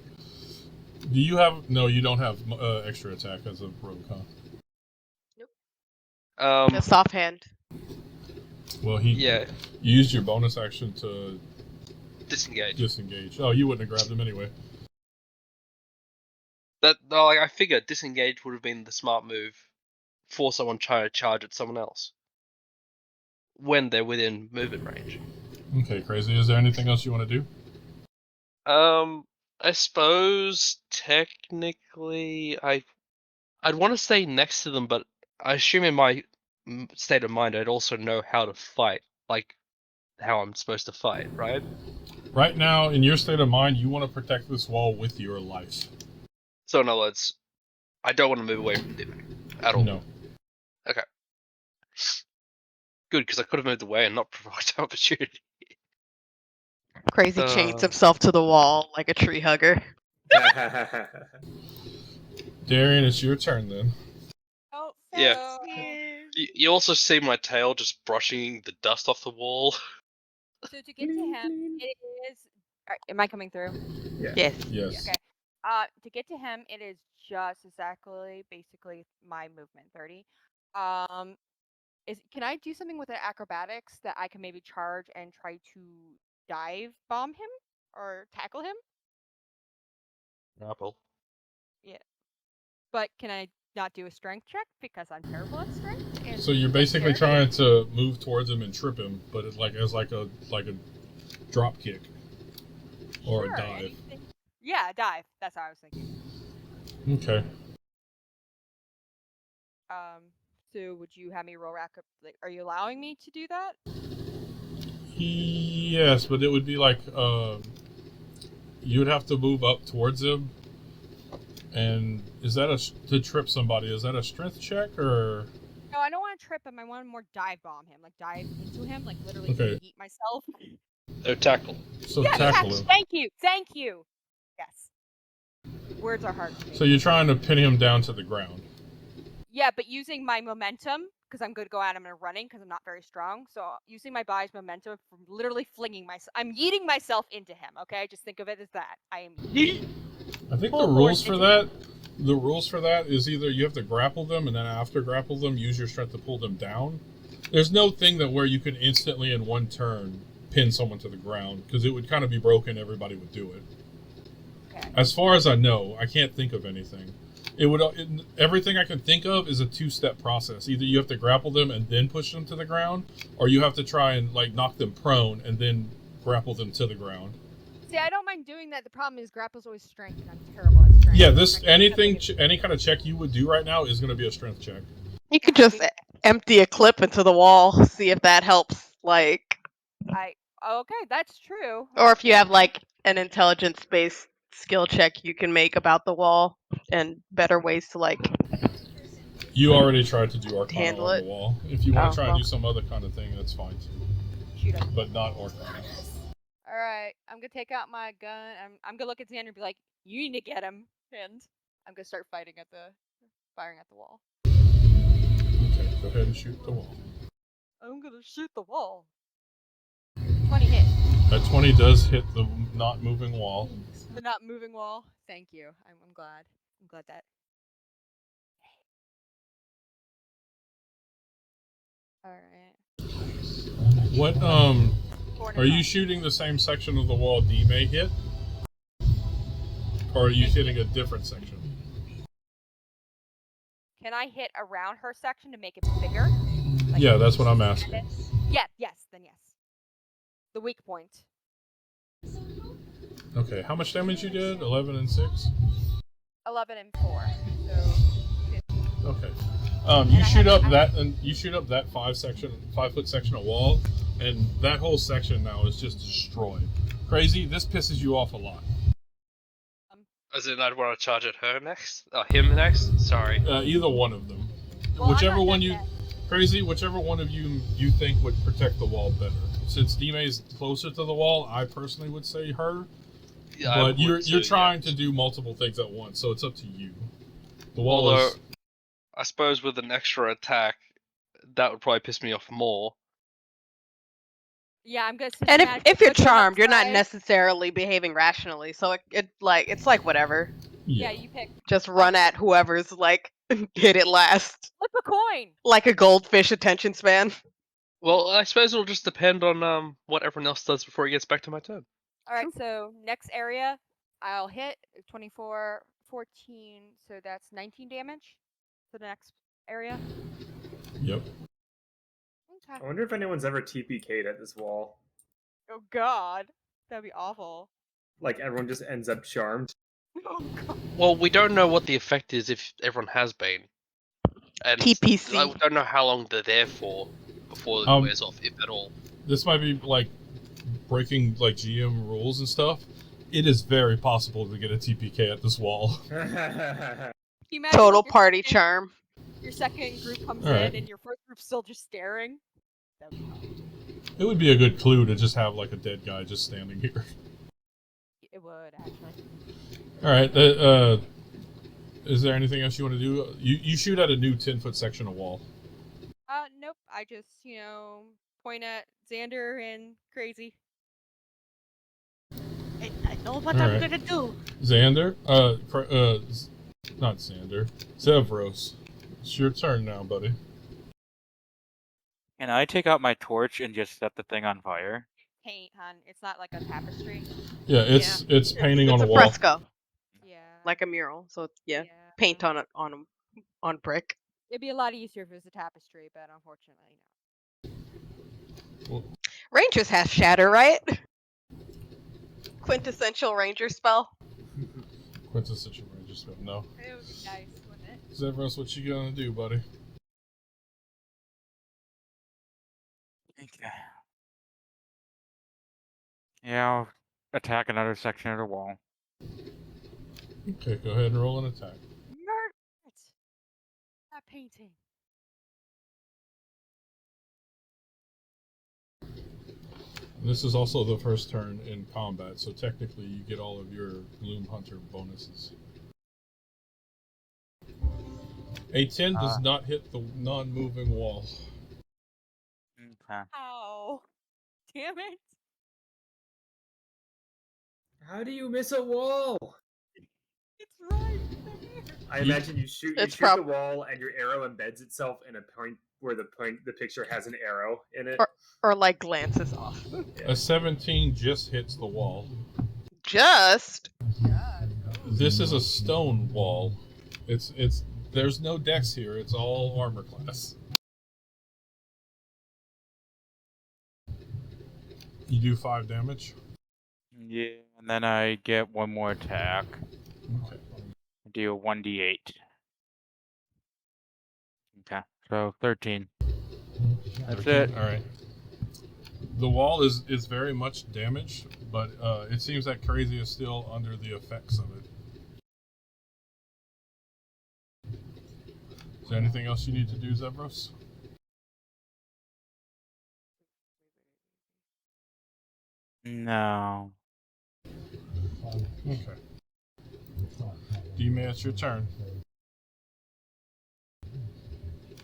Do you have... No, you don't have extra attack as a rogue, huh? Nope. Just offhand. Well, you used your bonus action to... Disengage. Oh, you wouldn't have grabbed him anyway. I figured disengage would have been the smart move for someone trying to charge at someone else when they're within movement range. Okay, Crazy. Is there anything else you want to do? I suppose technically I'd want to stay next to them, but I assume in my state of mind I'd also know how to fight, like how I'm supposed to fight, right? Right now, in your state of mind, you want to protect this wall with your life. So in other words, I don't want to move away from Dimmick at all. No. Okay. Good, because I could have moved away and not provoked the opportunity. Crazy chains himself to the wall like a tree hugger. Darian, it's your turn then. Oh, yeah. You also see my tail just brushing the dust off the wall. So to get to him, it is. Am I coming through? Yes. Yes. Okay. To get to him, it is just exactly, basically, my movement 30. Can I do something with the acrobatics that I can maybe charge and try to dive bomb him or tackle him? Apple. Yeah. But can I not do a strength check because I'm terrible at strength? And So you're basically dexterity? trying to move towards him and trip him, but it's like as like a drop kick or Sure, a dive. anything. Yeah, dive. That's how I was thinking. Okay. So would you have me roll like, are you allowing me to do that? Yes, but it would be like you would have to move up towards him. And is that to trip somebody? Is that a strength check or? No, I don't want to trip him. I want to more dive bomb him, like dive into him, like literally Okay. eat myself. No tackle. So Yeah, tackle yes, him. thank you. Yes. Words are hard to me. So you're trying to pin him down to the ground. Yeah, but using my momentum, because I'm good to go at him and running, because I'm not very strong. So using my body's momentum from literally flinging myself, I'm yeeting myself into him. Okay, just think of it as that. I am yeet. I think Full the rules force for into that, him. the rules for that is either you have to grapple them, and then after grapple them, use your strength to pull them down. There's no thing that where you can instantly in one turn pin someone to the ground, because it would kind of be broken. Everybody would do it. Okay. As far as I know, I can't think of anything. Everything I can think of is a two-step process. Either you have to grapple them and then push them to the ground, or you have to try and like knock them prone and then grapple them to the ground. See, I don't mind doing that. The problem is grapple's always strength, and I'm terrible at strength. Yeah, Strength any kind of check you would do right now is going to be a strength check. You could just empty a clip into the wall, see if that helps. Like, Okay, that's true. or if you Okay. have like an intelligence-based skill check you can make about the wall and better ways to like You already tried to do Arcana handle on it. the wall. If you want Oh, to try well. and do some other kind of thing, that's fine too. Shoot him. But not Arcana. All right, I'm gonna take out my gun. I'm gonna look at Xander and be like, "You need to get him," and I'm gonna start firing at the wall. Okay, go ahead and shoot the wall. I'm gonna shoot the wall. 20 hit. That 20 does hit the not moving wall. The not moving wall. Thank you. I'm glad. I'm glad that. All right. What are you shooting the same section of the wall D may hit? Or are you hitting a different section? Can I hit around her section to make it bigger? Like, Yeah, that's what I'm asking. Yeah, yes, then yes. The weak point. Okay, how much damage you did? 11 and 6? 11 and 4. So 15. Okay. You shoot up that 5-foot section of wall, and that whole section now is just destroyed. Crazy, this pisses you off a lot. As in, I'd want to charge at her next? Him next? Sorry. Either one of them. Well, Whichever one of you think would protect the wall better. Since Dime's closer to the wall, I personally would say her. Yeah, But you're trying to do multiple things at once, so it's up to you. The wall Although, is. I suppose with an extra attack, that would probably piss me off more. Yeah, I'm gonna. And if you're push him charmed, you're not outside. necessarily behaving rationally. So it's like whatever. Yeah, you pick. Just run at whoever's like hit it last. Flip a coin. Like a goldfish attention span. Well, I suppose it'll just depend on what everyone else does before he gets back to my turn. All right, so next area, I'll hit 24, 14, so that's 19 damage to the next area. Yep. Okay. I wonder if anyone's ever TPK'd at this wall. Oh God, that'd be awful. Like everyone just ends up charmed. Oh God. Well, we don't know what the effect is if everyone has been. And TPC. I don't know how long they're there for before it wears off, if at all. This might be like breaking like GM rules and stuff. It is very possible to get a TPK at this wall. Total party charm. Your second group comes Alright. in and your first group's still just staring. It would be a good clue to just have like a dead guy just standing here. It would actually. All right. Is there anything else you want to do? You shoot at a new 10-foot section of wall. I just, point at Xander and Crazy. I know what All I'm right. gonna do. Xander, not Xander, Zevros. It's your turn now, buddy. Can I take out my torch and just set the thing on fire? Paint, hon. It's not like a tapestry. Yeah, it's painting on It's a a wall. fresco, Yeah. like a mural. So yeah, Yeah. paint on it on brick. It'd be a lot easier if it was a tapestry, but unfortunately, no. Well, Rangers have shatter, right? Quintessential ranger spell. quintessential ranger spell. No. It would be nice, wouldn't it? Zevros, what you gonna do, buddy? Okay. Yeah, I'll attack another section of the wall. Okay, go ahead and roll an attack. Murder it! That painting. This is also the first turn in combat, so technically you get all of your Gloom Hunter bonuses. A 10 does not hit the non-moving wall. Okay. Ow. Damn it. How do you miss a wall? It's right there. I imagine you shoot It's the wall and your arrow embeds itself in a point where the picture has an arrow in it. Or like glances off. A 17 just hits the wall. Just. This is a stone wall. It's there's no dex here. It's all armor class. You do 5 damage. Yeah, and then I get one more attack. Okay. Do a 1d8. Okay, so 13. That's it. All right. The wall is very much damaged, but it seems that Crazy is still under the effects of it. Is there anything else you need to do, Zevros? No. Okay. D-Man, it's your turn.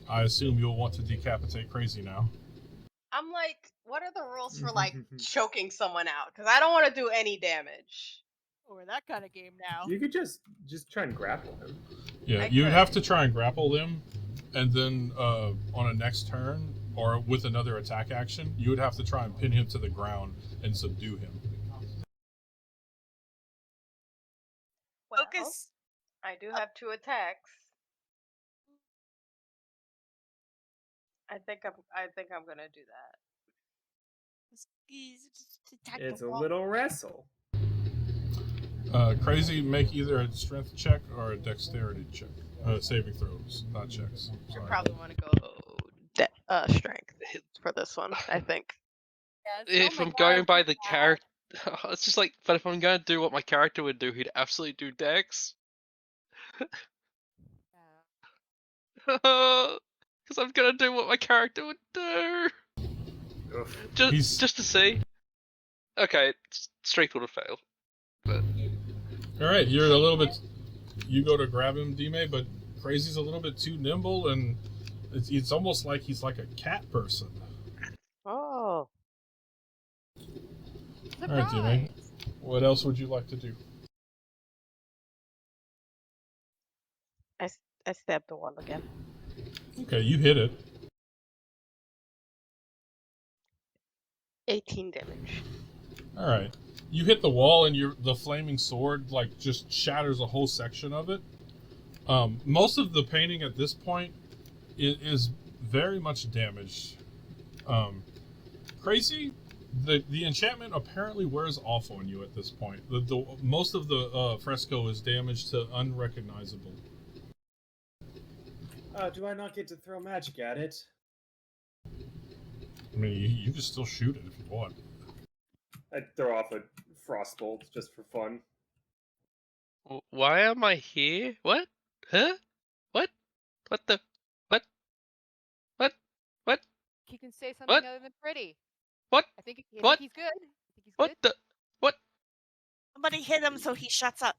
I assume you'll want to decapitate Crazy now. I'm like, what are the rules for like choking someone out? Because I don't want to do any damage. Oh, we're that kind of game now. You could just try and grapple him. Yeah, I you would could. have to try and grapple them, and then on a next turn, or with another attack action, you would have to try and pin him to the ground and subdue him. Well, Focus. I do have 2 attacks. I think I'm gonna do that. It's a little wrestle. Crazy, make either a strength check or a dexterity check. Saving throws, not checks. I Sorry. probably want to go strength for this one. I think. Yes. If I'm going by the character, it's just like, but if I'm going to do what my character would do, he'd absolutely do Dex. Because I'm gonna do what my character would do. Oof. Just to see. Okay, strength would have failed. But All right, you're a little bit. You go to grab him, D-May, but Crazy's a little bit too nimble, and it's almost like he's like a cat person. Oh. All right, D-May. What else would you like to do? I stabbed the wall again. Okay, you hit it. 18 damage. All right, you hit the wall, and the flaming sword like just shatters a whole section of it. Most of the painting at this point is very much damaged. Crazy, the enchantment apparently wears off on you at this point. Most of the fresco is damaged to unrecognizable. Do I not get to throw magic at it? I mean, you can still shoot it if you want. I'd throw off a frostbolt just for fun. why am I here? What? Huh? What? What the? What? What? What? He can say something What? other than pretty. What? I think What? he's good. I think he's What good. the? What? Somebody hit him so he shuts up.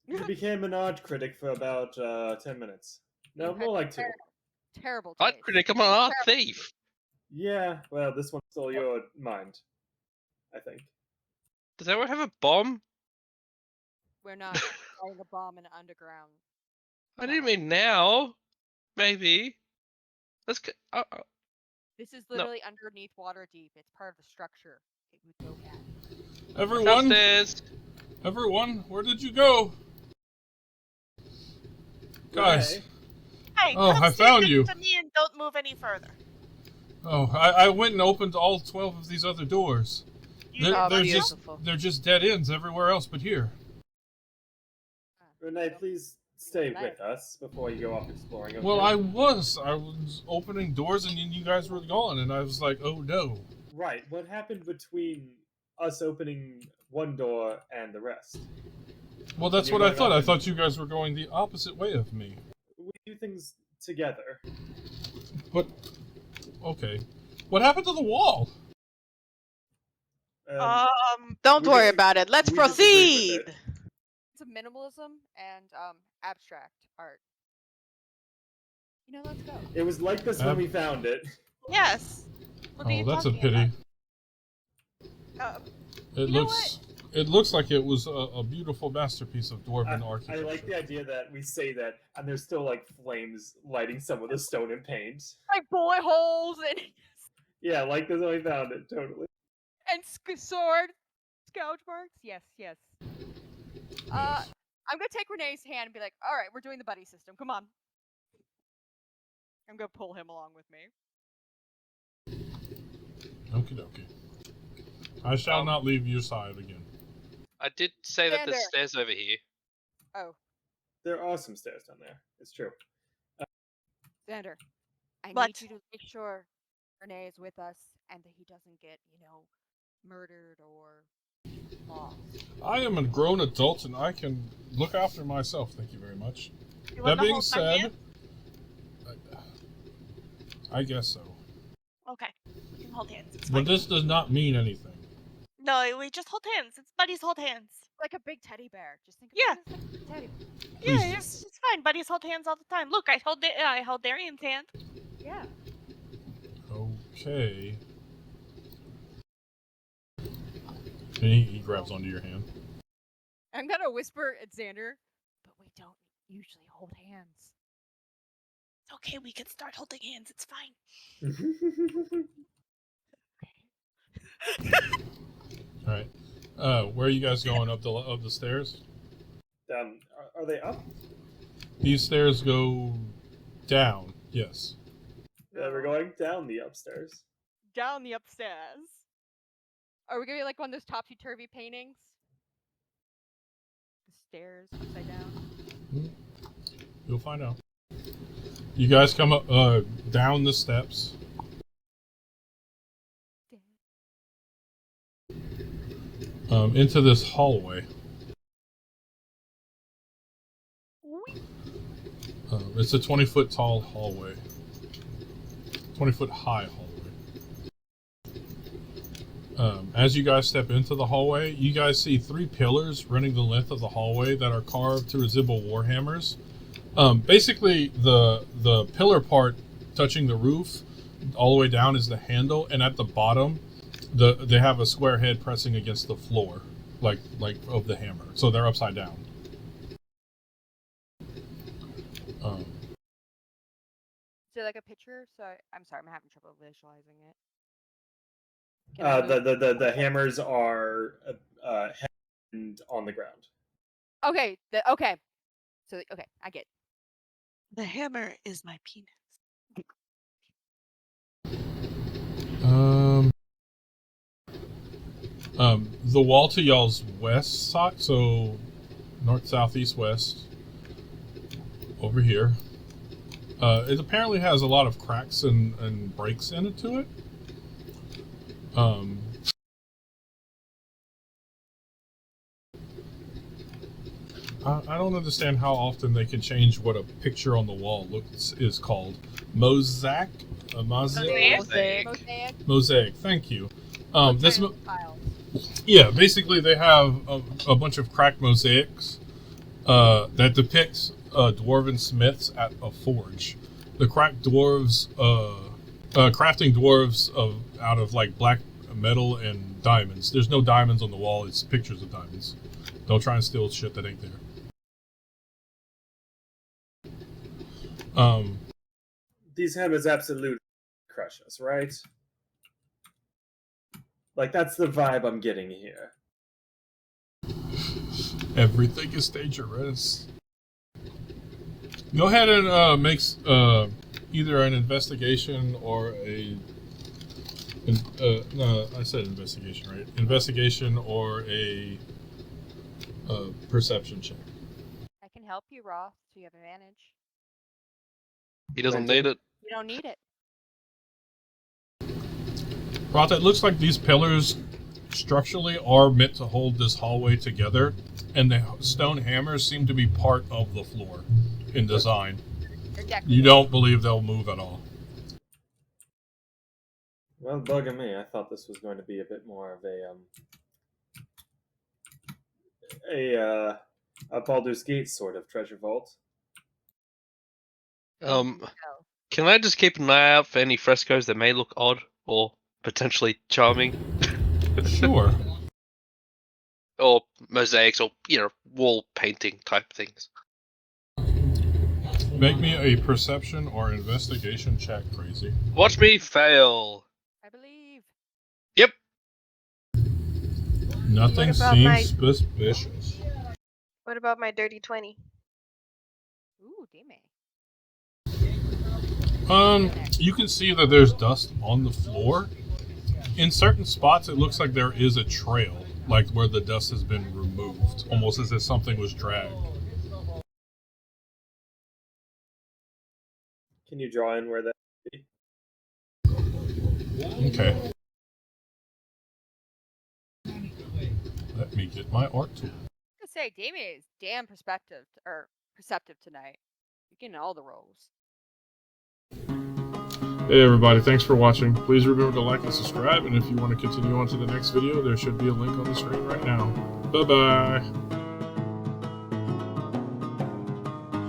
He became an art critic for about 10 minutes. No, more like 2. Terrible Art taste. critic, I'm an art thief. Yeah, well, this one stole your mind, I think. Does anyone have a bomb? We're not throwing a bomb in an underground. I didn't tunnel. mean now. Maybe. Let's go. This is No. literally underneath Waterdeep. It's part of the structure it would go at. Everyone, Downstairs. everyone, where did you go? Guys, Renee, Hey, Oh, come I stand found next you. to me and don't move any further. oh, I went and opened all 12 of these other doors. You They're, know Oh, they're that. just beautiful. they're just dead ends everywhere else but here. Renee, Nope. please stay Nice. with us before you go off exploring. Okay? Well, I was opening doors and then you guys were gone, and I was like, oh no. Right. What happened between us opening one door and the rest? Well, that's You're what I going thought. up I and- thought you guys were going the opposite way of me. We do things together. But okay, what happened to the wall? Don't We worry dis- about it. Let's we disagree proceed. with it. It's a minimalism and abstract art. You know, let's go. It was like this when we found it. Yes. What are Oh, you that's a talking pity. about? It You know looks like it was a beautiful masterpiece of dwarven I architecture. like the idea that we say that, and there's still like flames lighting some of the stone and paint. Like bullet holes and Yeah, like this when we found it. Totally. sword, gouge marks. Yes, yes. Yes. I'm gonna take Renee's hand and be like, "All right, we're doing the buddy system. Come on." I'm gonna pull him along with me. Okie dokie. I shall not leave your side again. I did say that Stand there's there. stairs over here. Oh, There are some stairs down there. It's true. Xander, I What? need you to make sure Renee is with us and that he doesn't get, murdered or lost. I am a grown adult and I can look after myself. Thank you very much. You That wanna being hold my said, hand? I guess so. Okay. We can hold hands. It's But fine. this does not mean anything. No, we just hold hands. It's buddies hold hands. Like a big teddy bear. Just think of Yeah. it as like a big teddy bear. Yeah, Please. it's fine. Buddies hold hands all the time. Look, I held Darian's hand. Yeah. Okay. And he grabs onto your hand. I'm gonna whisper at Xander, but we don't usually hold hands. It's okay. We can start holding hands. It's fine. All right. Where are you guys going up the stairs? Down. Are they up? These stairs go down. Yes. Yeah, we're going down the upstairs. Down the upstairs. Are we gonna be like one of those topsy-turvy paintings? The stairs upside down. You'll find out. You guys come up down the steps. Into this hallway. It's a 20-foot tall hallway. 20-foot high hallway. As you guys step into the hallway, you guys see 3 pillars running the length of the hallway that are carved to resemble warhammers. Basically, the pillar part touching the roof all the way down is the handle, and at the bottom, they have a square head pressing against the floor, like of the hammer. So they're upside down. Is there like a picture? So I'm sorry, I'm having trouble visualizing it. Can I move- The hammers are head on the ground. Okay. Okay. So okay, I get. The hammer is my penis. The wall to y'all's west side, so north, south, east, west, over here. It apparently has a lot of cracks and breaks into it. I don't understand how often they can change what a picture on the wall is called. Mosaic? Mosaic. Mosaic, thank you. This Tile tiles. Yeah, basically they have a bunch of cracked mosaics that depicts dwarven smiths at a forge. The cracked dwarves crafting dwarves out of like black metal and diamonds. There's no diamonds on the wall. It's pictures of diamonds. Don't try and steal shit that ain't there. These helmets absolutely crush us, right? Like, that's the vibe I'm getting here. Everything is dangerous. Go ahead and make either an investigation or a... no, I said investigation, right? Investigation or a perception check. I can help you, Roth, so you have advantage. He doesn't Quentin? need it. You don't need it. Roth, it looks like these pillars structurally are meant to hold this hallway together, and the stone hammers seem to be part of the floor in design. You don't believe they'll move at all. Well, bugging me. I thought this was going to be a bit more of a Baldur's Gate sort of treasure vault. Can I just keep an eye out for any frescoes that may look odd or potentially charming? Sure. Or mosaics or, wall painting type things. Make me a perception or investigation check, Crazy. Watch me fail. I believe. Yep. Nothing What about seems suspicious. What about my dirty 20? Ooh, dime. You can see that there's dust on the floor. In certain spots, it looks like there is a trail, like where the dust has been removed, almost as if something was dragged. Can you draw in where that would be? Okay. Let me get my art tool. I say, Damien is damn perceptive tonight. You're getting all the roles. Hey everybody, thanks for watching. Please remember to like and subscribe, and if you want to continue on to the next video, there should be a link on the screen right now. Bye-bye!